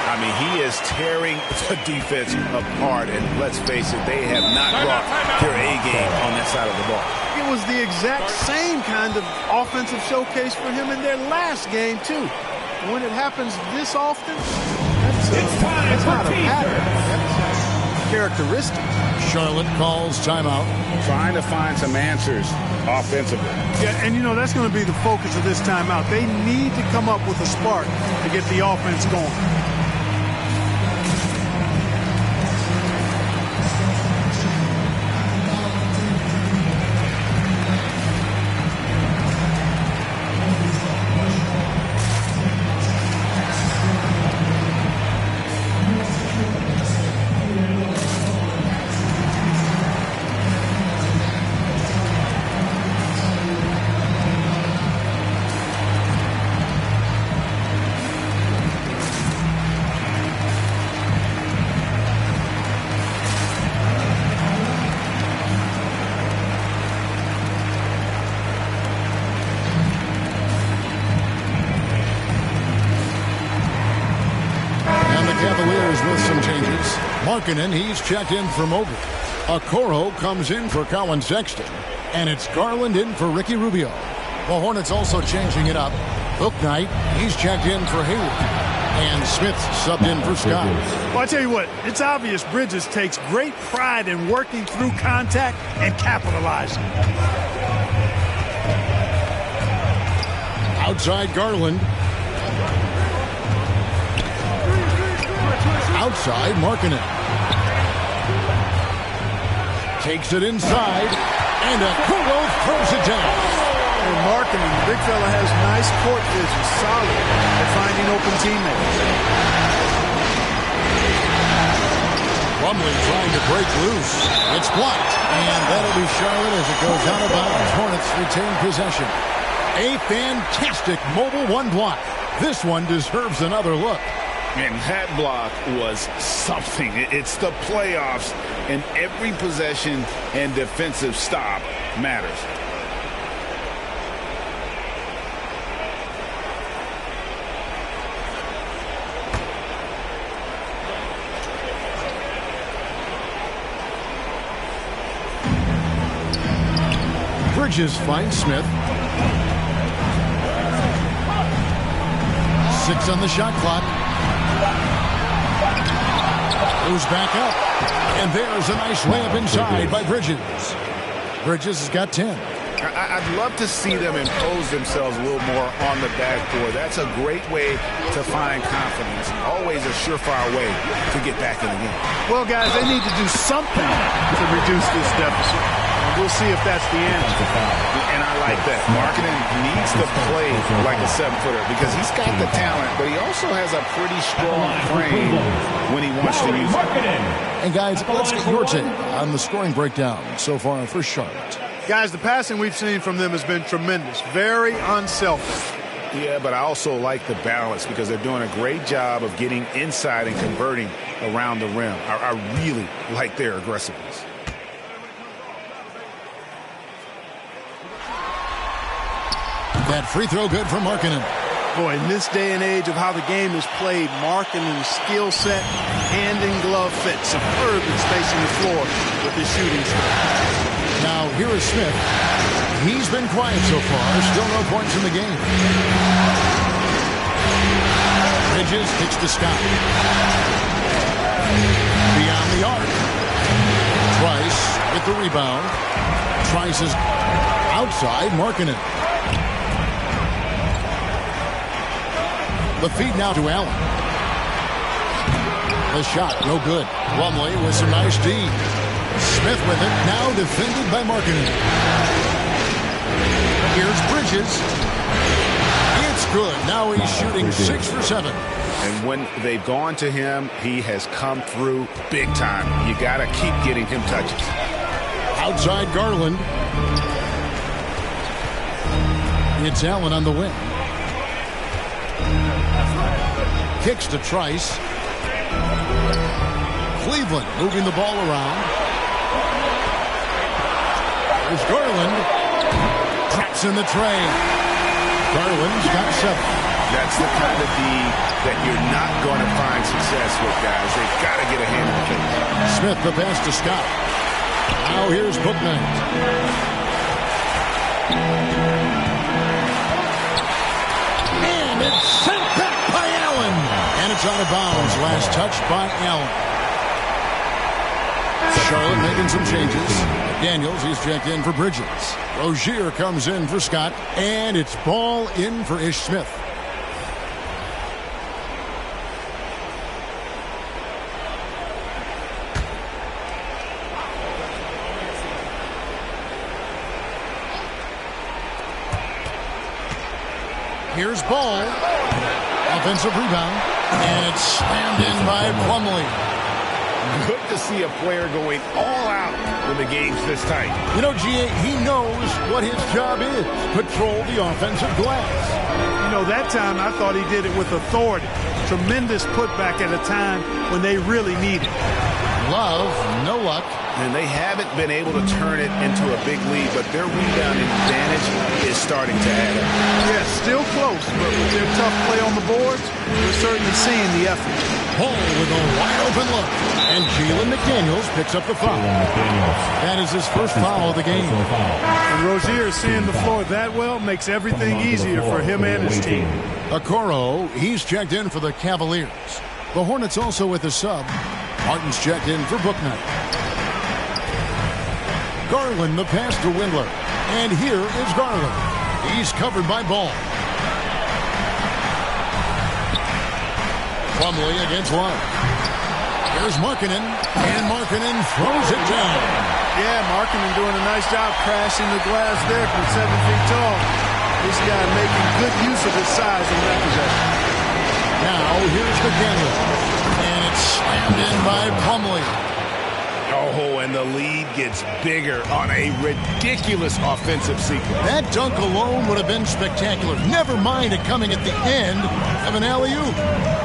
I mean, he is tearing the defense apart, and let's face it, they have not brought their A game on that side of the ball. It was the exact same kind of offensive showcase for him in their last game, too. When it happens this often, that's not a pattern. That's characteristic. Charlotte calls timeout. Trying to find some answers offensively. Yeah, and you know, that's going to be the focus of this timeout. They need to come up with a spark to get the offense going. Cavaliers with some changes. Markkanen, he's checked in for Mobley. Okoro comes in for Colin Sexton. And it's Garland in for Ricky Rubio. The Hornets also changing it up. Bouknight, he's checked in for Hayward. And Smith subbed in for Scott. Well, I tell you what, it's obvious Bridges takes great pride in working through contact and capitalizing. Outside Garland. Outside Markkanen. Takes it inside. And Akulo throws it down. And Markkanen, the big fella, has nice court vision, solid at finding open teammates. Plumlee trying to break loose. It's blocked. And that'll be Charlotte as it goes out of bounds. Hornets retain possession. A fantastic mobile one block. This one deserves another look. And that block was something. It's the playoffs, and every possession and defensive stop matters. Bridges finds Smith. 6 on the shot clock. Goes back up. And there's a nice layup inside by Bridges. Bridges has got 10. I'd love to see them impose themselves a little more on the backboard. That's a great way to find confidence. Always a surefire way to get back in the game. Well, guys, they need to do something to reduce this deficit. We'll see if that's the answer. And I like that. Markkanen needs to play like a 7-footer because he's got the talent, but he also has a pretty strong frame when he wants to use it. And guys, let's get your take on the scoring breakdown so far for Charlotte. Guys, the passing we've seen from them has been tremendous. Very unselfish. Yeah, but I also like the balance because they're doing a great job of getting inside and converting around the rim. I really like their aggressiveness. That free throw good for Markkanen. Boy, in this day and age of how the game is played, Markkanen's skill set, hand and glove fit, superb in spacing the floor with his shooting style. Now, here is Smith. He's been quiet so far. Still no points in the game. Bridges kicks to Scott. Beyond the arc. Trice with the rebound. Trice is outside Markkanen. The feed now to Allen. The shot, no good. Plumlee with some nice D. Smith with it, now defended by Markkanen. Here's Bridges. It's good. Now he's shooting 6 for 7. And when they've gone to him, he has come through big time. You got to keep getting him touches. Outside Garland. It's Allen on the wing. Kicks to Trice. Cleveland moving the ball around. There's Garland. Traps in the tray. Garland's got 7. That's the kind of D that you're not going to find success with, guys. They've got to get a hand in the cake. Smith the pass to Scott. Now here's Bouknight. And it's sent back by Allen. And it's out of bounds. Last touch by Allen. Charlotte making some changes. Daniels, he's checked in for Bridges. Rozier comes in for Scott. And it's ball in for Ish Smith. Here's Ball. Offensive rebound. And it's slammed in by Plumlee. Good to see a player going all out when the game's this tight. You know, G.A., he knows what his job is. Control the offensive glass. You know, that time I thought he did it with authority. Tremendous putback at a time when they really need it. Love, no luck. And they haven't been able to turn it into a big lead, but their rebounding advantage is starting to add up. Yes, still close, but with their tough play on the boards, we're certainly seeing the effort. Hall with a wide-open look. And Jalen McDaniels picks up the foul. That is his first foul of the game. And Rozier seeing the floor that well makes everything easier for him and his team. Okoro, he's checked in for the Cavaliers. The Hornets also with a sub. Martin's checked in for Booknight. Garland the pass to Windler. And here is Garland. He's covered by Ball. Plumlee against Love. There's Markkanen. And Markkanen throws it down. Yeah, Markkanen doing a nice job crashing the glass there from 7 feet tall. This guy making good use of his size on that possession. Now here's McDaniel. And it's slammed in by Plumlee. Oh, and the lead gets bigger on a ridiculous offensive sequence. That dunk alone would have been spectacular. Never mind it coming at the end of an alley-oop.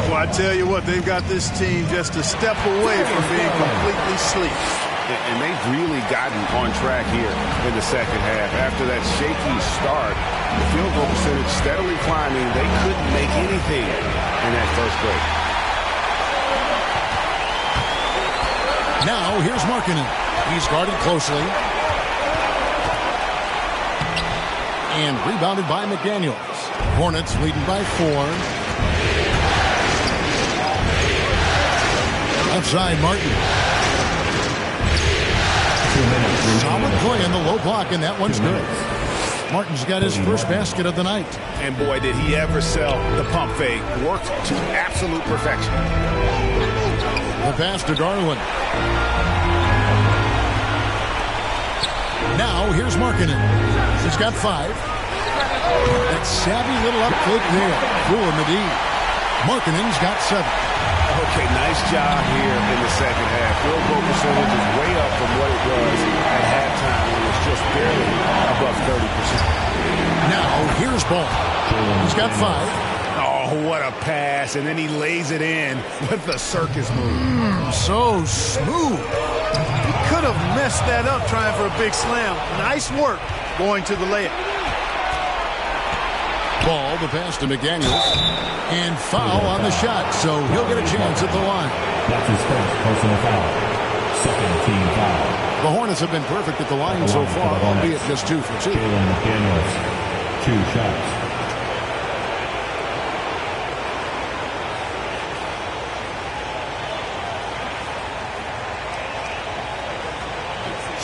Well, I tell you what, they've got this team just a step away from being completely asleep. And they've really gotten on track here in the second half. After that shaky start, the field goal percentage steadily climbing. They couldn't make anything in that first break. Now, here's Markkanen. He's guarded closely. And rebounded by McDaniels. Hornets leading by 4. Outside Martin. Solid play in the low block, and that one's good. Martin's got his first basket of the night. And boy, did he ever sell the pump fake. Worked to absolute perfection. The pass to Garland. Now, here's Markkanen. He's got 5. That savvy little up fake there. Fooling the D. Markkanen's got 7. Okay, nice job here in the second half. Field goal percentage is way up from what it was at halftime when it was just barely above 30%. Now, here's Ball. He's got 5. Oh, what a pass. And then he lays it in with the circus move. So smooth. He could have messed that up trying for a big slam. Nice work going to the layup. Ball, the pass to McDaniels. And foul on the shot, so he'll get a chance at the line. That's his first personal foul. Second team foul. The Hornets have been perfect at the line so far, albeit just 2 for 2. Jalen McDaniels, 2 shots.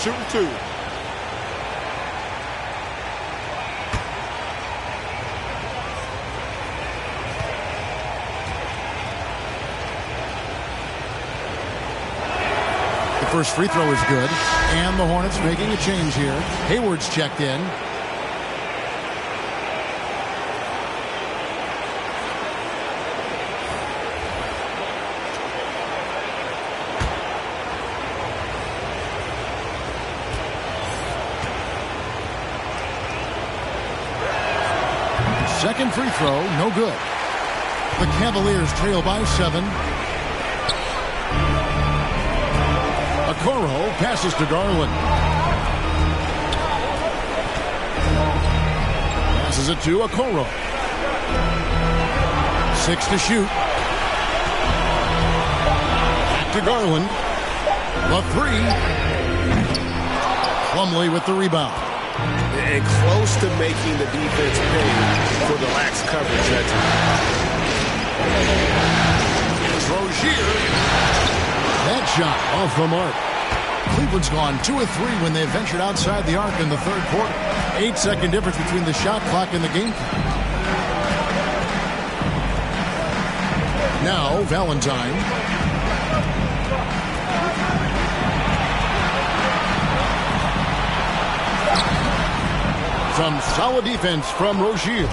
Shooting 2. The first free throw is good, and the Hornets making a change here. Hayward's checked in. Second free throw, no good. The Cavaliers trail by 7. Okoro passes to Garland. Passes it to Okoro. 6 to shoot. Back to Garland. The 3. Plumlee with the rebound. And close to making the defense pay for the lax coverage that time. Here's Rozier. That shot off the mark. Cleveland's gone 2 of 3 when they ventured outside the arc in the third quarter. 8-second difference between the shot clock and the game clock. Now, Valentine. Some solid defense from Rozier.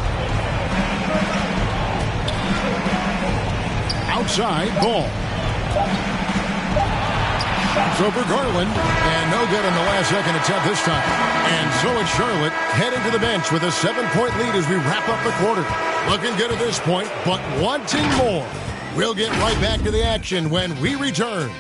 Outside, Ball. Shots over Garland, and no good in the last second attempt this time. And so it's Charlotte heading to the bench with a 7-point lead as we wrap up the quarter. Looking good at this point, but wanting more. We'll get right back to the action when we return.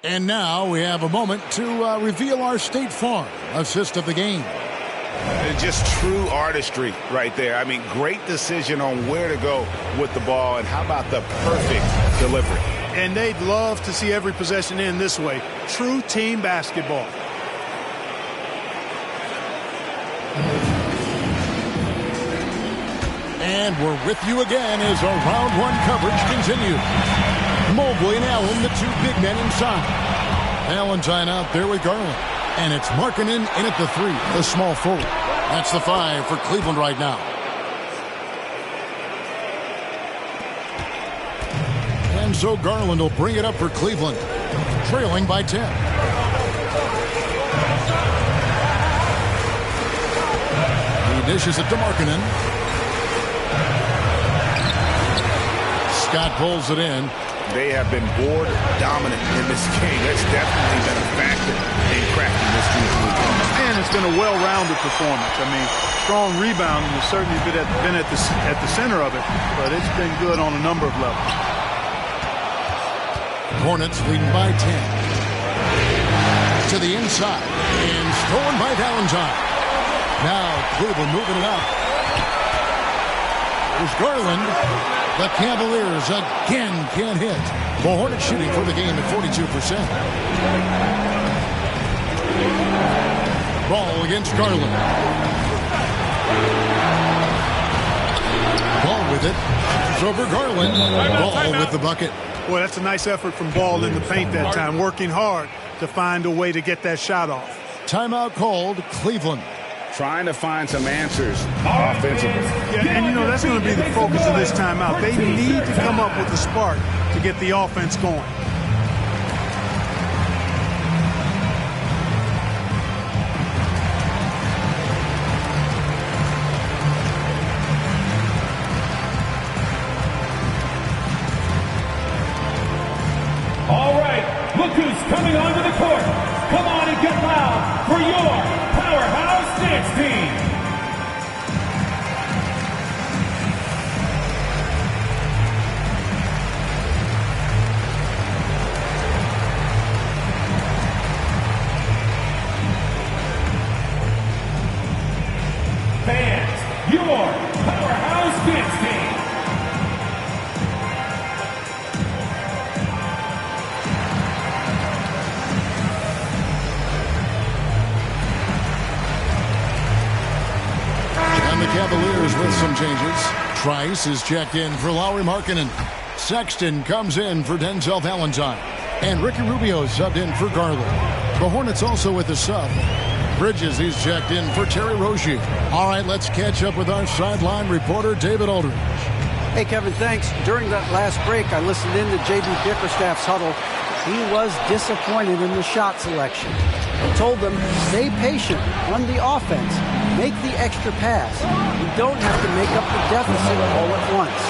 And now we have a moment to reveal our State Farm assist of the game. Just true artistry right there. I mean, great decision on where to go with the ball, and how about the perfect delivery. And they'd love to see every possession end this way. True team basketball. And we're with you again as our round one coverage continues. Mobley and Allen, the two big men inside. Valentine out there with Garland. And it's Markkanen in at the 3, the small forward. That's the 5 for Cleveland right now. And so Garland will bring it up for Cleveland, trailing by 10. He dishes it to Markkanen. Scott pulls it in. They have been board dominant in this game. That's definitely been a factor in cracking this team's lead. And it's been a well-rounded performance. I mean, strong rebounding has certainly been at the center of it, but it's been good on a number of levels. Hornets leading by 10. To the inside, and stolen by Valentine. Now Cleveland moving it up. There's Garland. The Cavaliers again can't hit. The Hornets shooting for the game at 42%. Ball against Garland. Ball with it. It's over Garland. Ball with the bucket. Boy, that's a nice effort from Ball in the paint that time, working hard to find a way to get that shot off. Timeout called, Cleveland. Trying to find some answers offensively. Yeah, and you know, that's going to be the focus of this timeout. They need to come up with a spark to get the offense going. All right, look who's coming onto the court. Come on and get loud for your powerhouse dance team. Fans, your powerhouse dance team. And the Cavaliers with some changes. Trice is checked in for Lauri Markkanen. Sexton comes in for Denzel Valentine. And Ricky Rubio subbed in for Garland. The Hornets also with a sub. Bridges, he's checked in for Terry Rozier. All right, let's catch up with our sideline reporter, David Aldridge. Hey, Kevin, thanks. During that last break, I listened in to J.B. Bickerstaff's huddle. He was disappointed in the shot selection. He told them, stay patient, run the offense, make the extra pass. You don't have to make up the deficit all at once.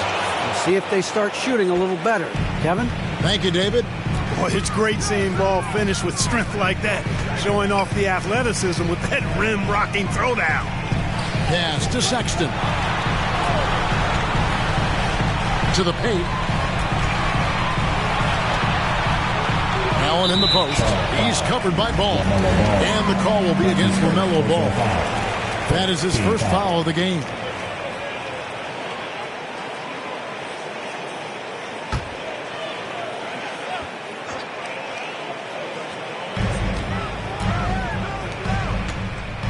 We'll see if they start shooting a little better. Kevin? Thank you, David. Boy, it's great seeing Ball finish with strength like that, showing off the athleticism with that rim-rocking throwdown. Pass to Sexton. To the paint. Allen in the post. He's covered by Ball. And the call will be against LaMelo Ball. That is his first foul of the game.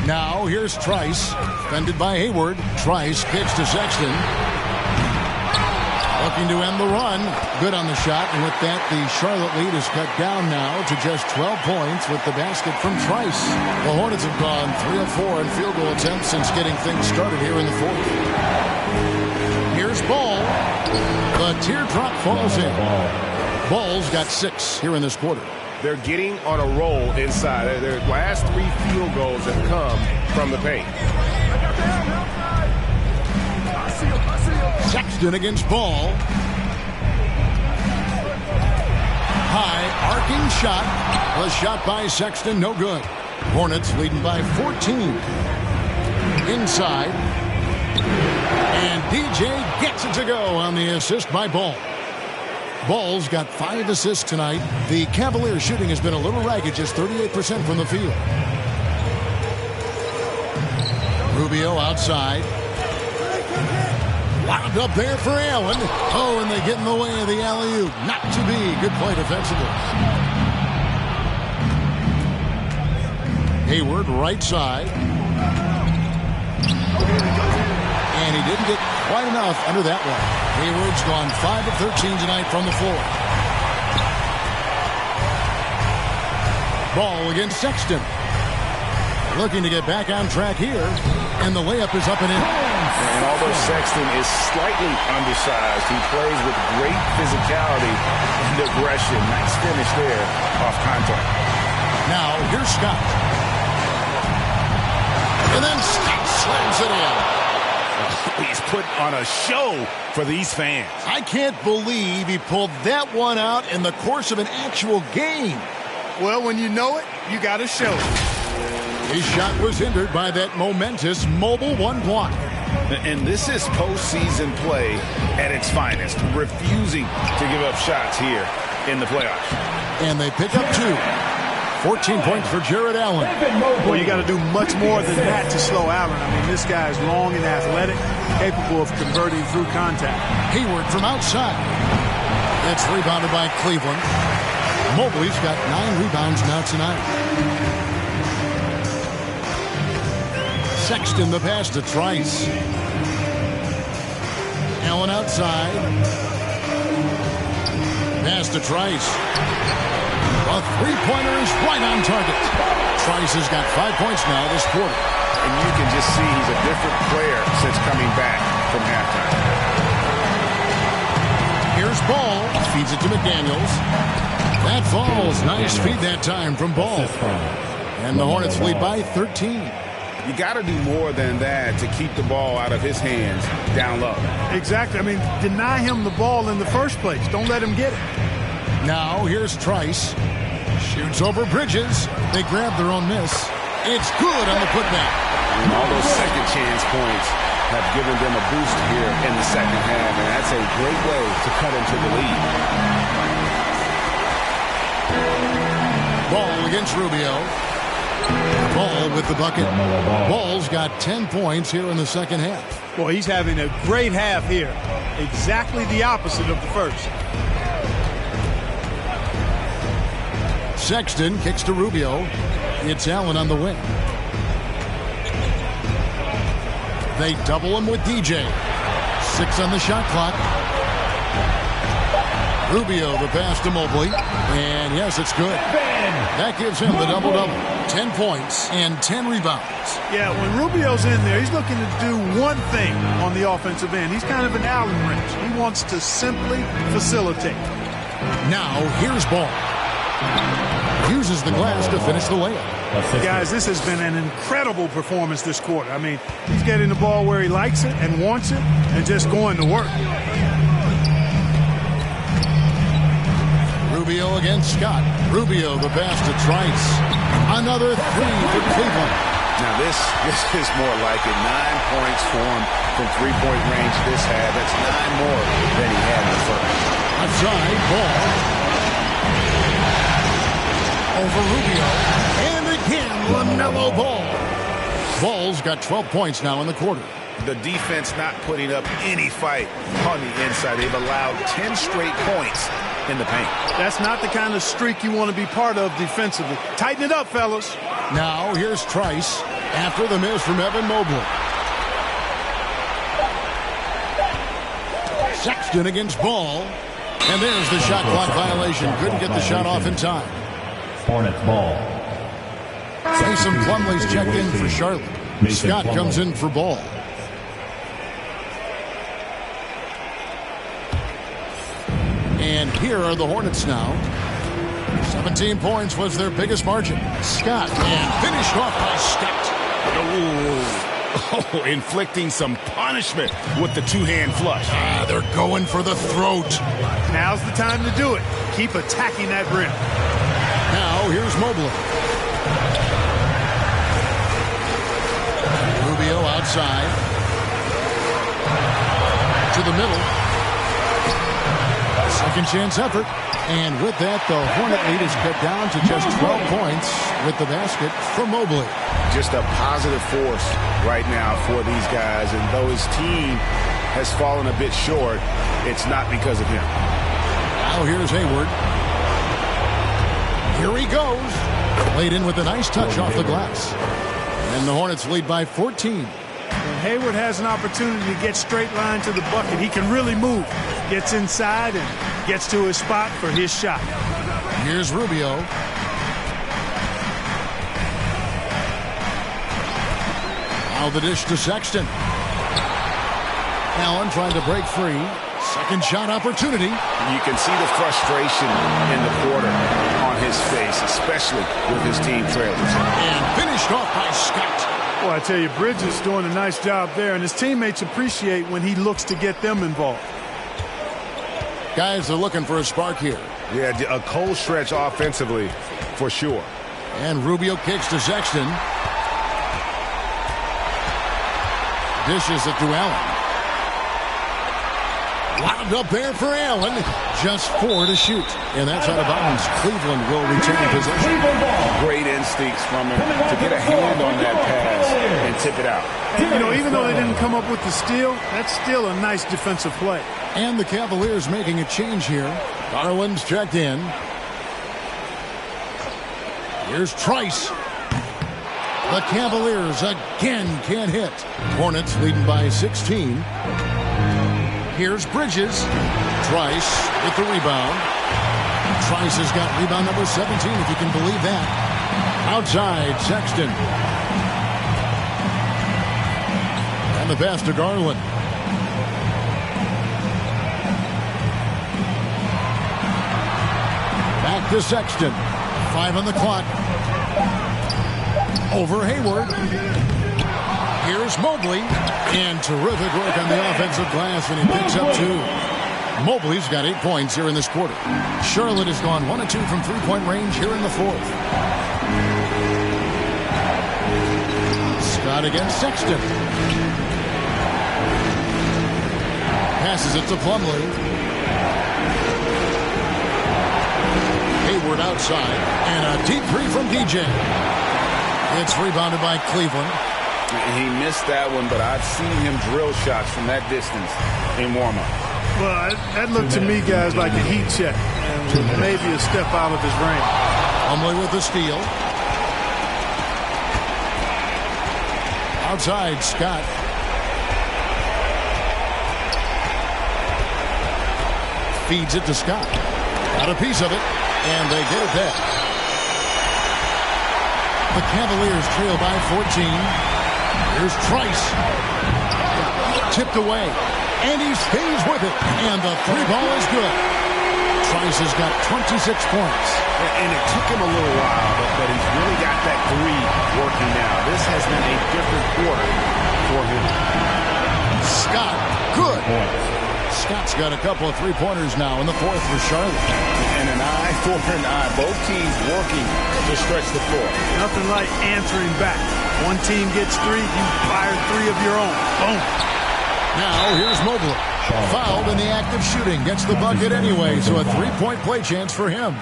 Now here's Trice, defended by Hayward. Trice kicks to Sexton. Looking to end the run. Good on the shot, and with that, the Charlotte lead is cut down now to just 12 points with the basket from Trice. The Hornets have gone 3 of 4 in field goal attempts since getting things started here in the fourth. Here's Ball. The teardrop falls in. Ball's got 6 here in this quarter. They're getting on a roll inside. Their last 3 field goals have come from the paint. Sexton against Ball. High arcing shot. A shot by Sexton, no good. Hornets leading by 14. Inside. And DJ gets it to go on the assist by Ball. Ball's got 5 assists tonight. The Cavaliers shooting has been a little ragged, just 38% from the field. Rubio outside. Wound up there for Allen. Oh, and they get in the way of the alley-oop. Not to be. Good play defensively. Hayward right side. And he didn't get quite enough under that one. Hayward's gone 5 of 13 tonight from the floor. Ball against Sexton. Looking to get back on track here. And the layup is up and in. And although Sexton is slightly undersized, he plays with great physicality and aggression. Nice finish there off contact. Now, here's Scott. And then Scott slams it in. He's put on a show for these fans. I can't believe he pulled that one out in the course of an actual game. Well, when you know it, you got to show it. His shot was hindered by that momentous mobile one block. And this is postseason play at its finest, refusing to give up shots here in the playoffs. And they pick up 2. 14 points for Jared Allen. Well, you got to do much more than that to slow Allen. I mean, this guy is long and athletic, capable of converting through contact. Hayward from outside. It's rebounded by Cleveland. Mobley's got 9 rebounds now tonight. Sexton the pass to Trice. Allen outside. Pass to Trice. A three-pointer is right on target. Trice has got 5 points now this quarter. And you can just see he's a different player since coming back from halftime. Here's Ball. Feeds it to McDaniels. That falls. Nice feed that time from Ball. And the Hornets lead by 13. You got to do more than that to keep the ball out of his hands down low. Exactly. I mean, deny him the ball in the first place. Don't let him get it. Now, here's Trice. Shoots over Bridges. They grab their own miss. It's good on the putback. And all those second chance points have given them a boost here in the second half, and that's a great way to cut into the lead. Ball against Rubio. Ball with the bucket. Ball's got 10 points here in the second half. Well, he's having a great half here. Exactly the opposite of the first. Sexton kicks to Rubio. It's Allen on the wing. They double him with DJ. 6 on the shot clock. Rubio the pass to Mobley. And yes, it's good. That gives him the double-double. 10 points and 10 rebounds. Yeah, when Rubio's in there, he's looking to do one thing on the offensive end. He's kind of an Allen wrench. He wants to simply facilitate. Now, here's Ball. Uses the glass to finish the layup. Guys, this has been an incredible performance this quarter. I mean, he's getting the ball where he likes it and wants it and just going to work. Rubio against Scott. Rubio the pass to Trice. Another 3 for Cleveland. Now this is more like it. 9 points for him from three-point range this half. That's 9 more than he had in the first. Outside, Ball. Over Rubio. And again, LaMelo Ball. Ball's got 12 points now in the quarter. The defense not putting up any fight on the inside. They've allowed 10 straight points in the paint. That's not the kind of streak you want to be part of defensively. Tighten it up, fellas. Now here's Trice after the miss from Evan Mobley. Sexton against Ball. And there's the shot clock violation. Couldn't get the shot off in time. Hornets ball. Mason Plumlee's checked in for Charlotte. Scott comes in for Ball. And here are the Hornets now. 17 points was their biggest margin. Scott, and finished off by Scott. Oh, inflicting some punishment with the two-hand flush. They're going for the throat. Now's the time to do it. Keep attacking that rim. Now, here's Mobley. Rubio outside. To the middle. Second chance effort. And with that, the Hornet lead is cut down to just 12 points with the basket from Mobley. Just a positive force right now for these guys. And though his team has fallen a bit short, it's not because of him. Now here's Hayward. Here he goes. Laid in with a nice touch off the glass. And the Hornets lead by 14. When Hayward has an opportunity to get straight line to the bucket, he can really move. Gets inside and gets to his spot for his shot. Here's Rubio. Now the dish to Sexton. Allen trying to break free. Second shot opportunity. You can see the frustration in the quarter on his face, especially with his team trailers. And finished off by Scott. Well, I tell you, Bridges doing a nice job there, and his teammates appreciate when he looks to get them involved. Guys are looking for a spark here. Yeah, a cold stretch offensively, for sure. And Rubio kicks to Sexton. Dishes it to Allen. Wound up there for Allen. Just 4 to shoot. And that's out of bounds. Cleveland will return possession. Great instincts from him to get a hand on that pass and tip it out. You know, even though they didn't come up with the steal, that's still a nice defensive play. And the Cavaliers making a change here. Garland's checked in. Here's Trice. The Cavaliers again can't hit. Hornets leading by 16. Here's Bridges. Trice with the rebound. Trice has got rebound number 17, if you can believe that. Outside, Sexton. And the pass to Garland. Back to Sexton. 5 on the clock. Over Hayward. Here's Mobley. And terrific work on the offensive glass, and he picks up 2. Mobley's got 8 points here in this quarter. Charlotte has gone 1 of 2 from three-point range here in the fourth. Scott against Sexton. Passes it to Plumlee. Hayward outside, and a deep three from DJ. It's rebounded by Cleveland. He missed that one, but I've seen him drill shots from that distance in warm-up. Well, that looked to me, guys, like a heat check, and maybe a step out of his range. Plumlee with the steal. Outside, Scott. Feeds it to Scott. Got a piece of it, and they get it back. The Cavaliers trail by 14. Here's Trice. Tipped away. And he stays with it. And the 3-ball is good. Trice has got 26 points. And it took him a little while, but he's really got that 3 working now. This has been a different quarter for him. Scott, good. Scott's got a couple of 3-pointers now in the fourth for Charlotte. And an eye for an eye. Both teams working to stretch the floor. Nothing like answering back. One team gets 3, you fire 3 of your own. Boom. Now here's Mobley. Fouled in the act of shooting. Gets the bucket anyway, so a 3-point play chance for him.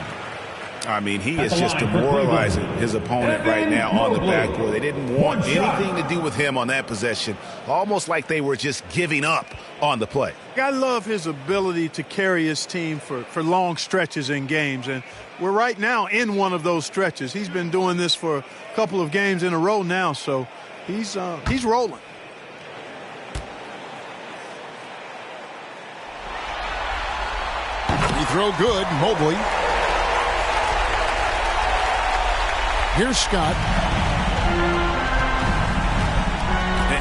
I mean, he is just demoralizing his opponent right now on the backboard. They didn't want anything to do with him on that possession. Almost like they were just giving up on the play. I love his ability to carry his team for long stretches in games. And we're right now in one of those stretches. He's been doing this for a couple of games in a row now, so he's rolling. Free throw good. Mobley. Here's Scott.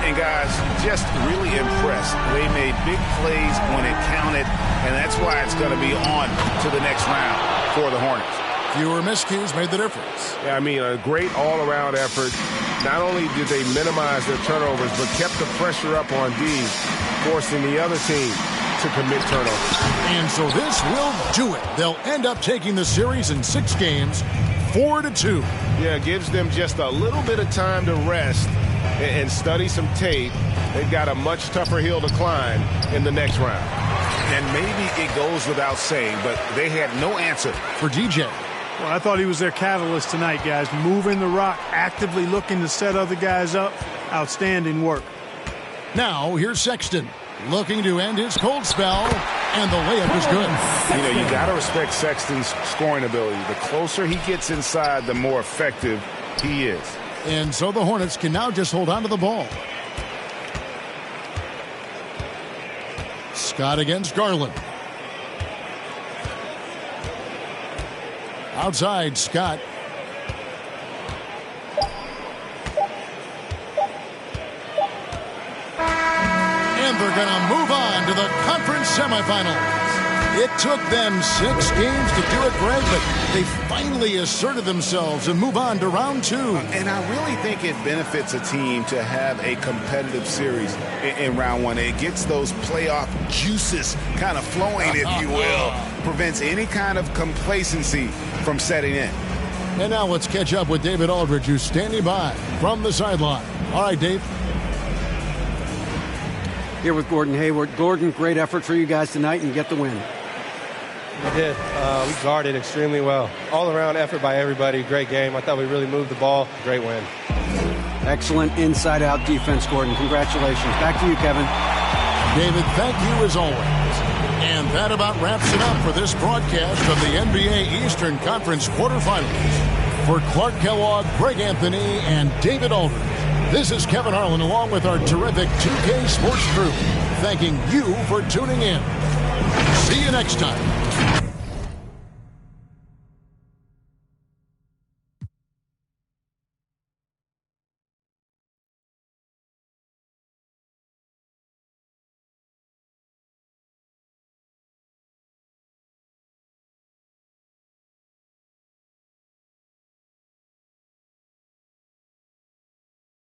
And guys, just really impressed. They made big plays when it counted, and that's why it's going to be on to the next round for the Hornets. Fewer miscues made the difference. Yeah, I mean, a great all-around effort. Not only did they minimize their turnovers, but kept the pressure up on D, forcing the other team to commit turnovers. And so this will do it. They'll end up taking the series in 6 games, 4-2. Yeah, gives them just a little bit of time to rest and study some tape. They've got a much tougher hill to climb in the next round. And maybe it goes without saying, but they had no answer. For DJ. Well, I thought he was their catalyst tonight, guys. Moving the rock, actively looking to set other guys up. Outstanding work. Now, here's Sexton, looking to end his cold spell, and the layup is good. You know, you got to respect Sexton's scoring ability. The closer he gets inside, the more effective he is. And so the Hornets can now just hold on to the ball. Scott against Garland. Outside, Scott. And they're going to move on to the conference semifinals. It took them 6 games to do it, Greg, but they finally asserted themselves and move on to round 2. And I really think it benefits a team to have a competitive series in round 1. It gets those playoff juices kind of flowing, if you will. Prevents any kind of complacency from setting in. And now let's catch up with David Aldridge, who's standing by from the sideline. All right, Dave. Here with Gordon Hayward. Gordon, great effort for you guys tonight and get the win. We did. We guarded extremely well. All-around effort by everybody. Great game. I thought we really moved the ball. Great win. Excellent inside-out defense, Gordon. Congratulations. Back to you, Kevin. David, thank you as always. And that about wraps it up for this broadcast of the NBA Eastern Conference quarterfinals. For Clark Kellogg, Greg Anthony, and David Aldridge, this is Kevin Harlan along with our terrific 2K Sports crew, thanking you for tuning in. See you next time.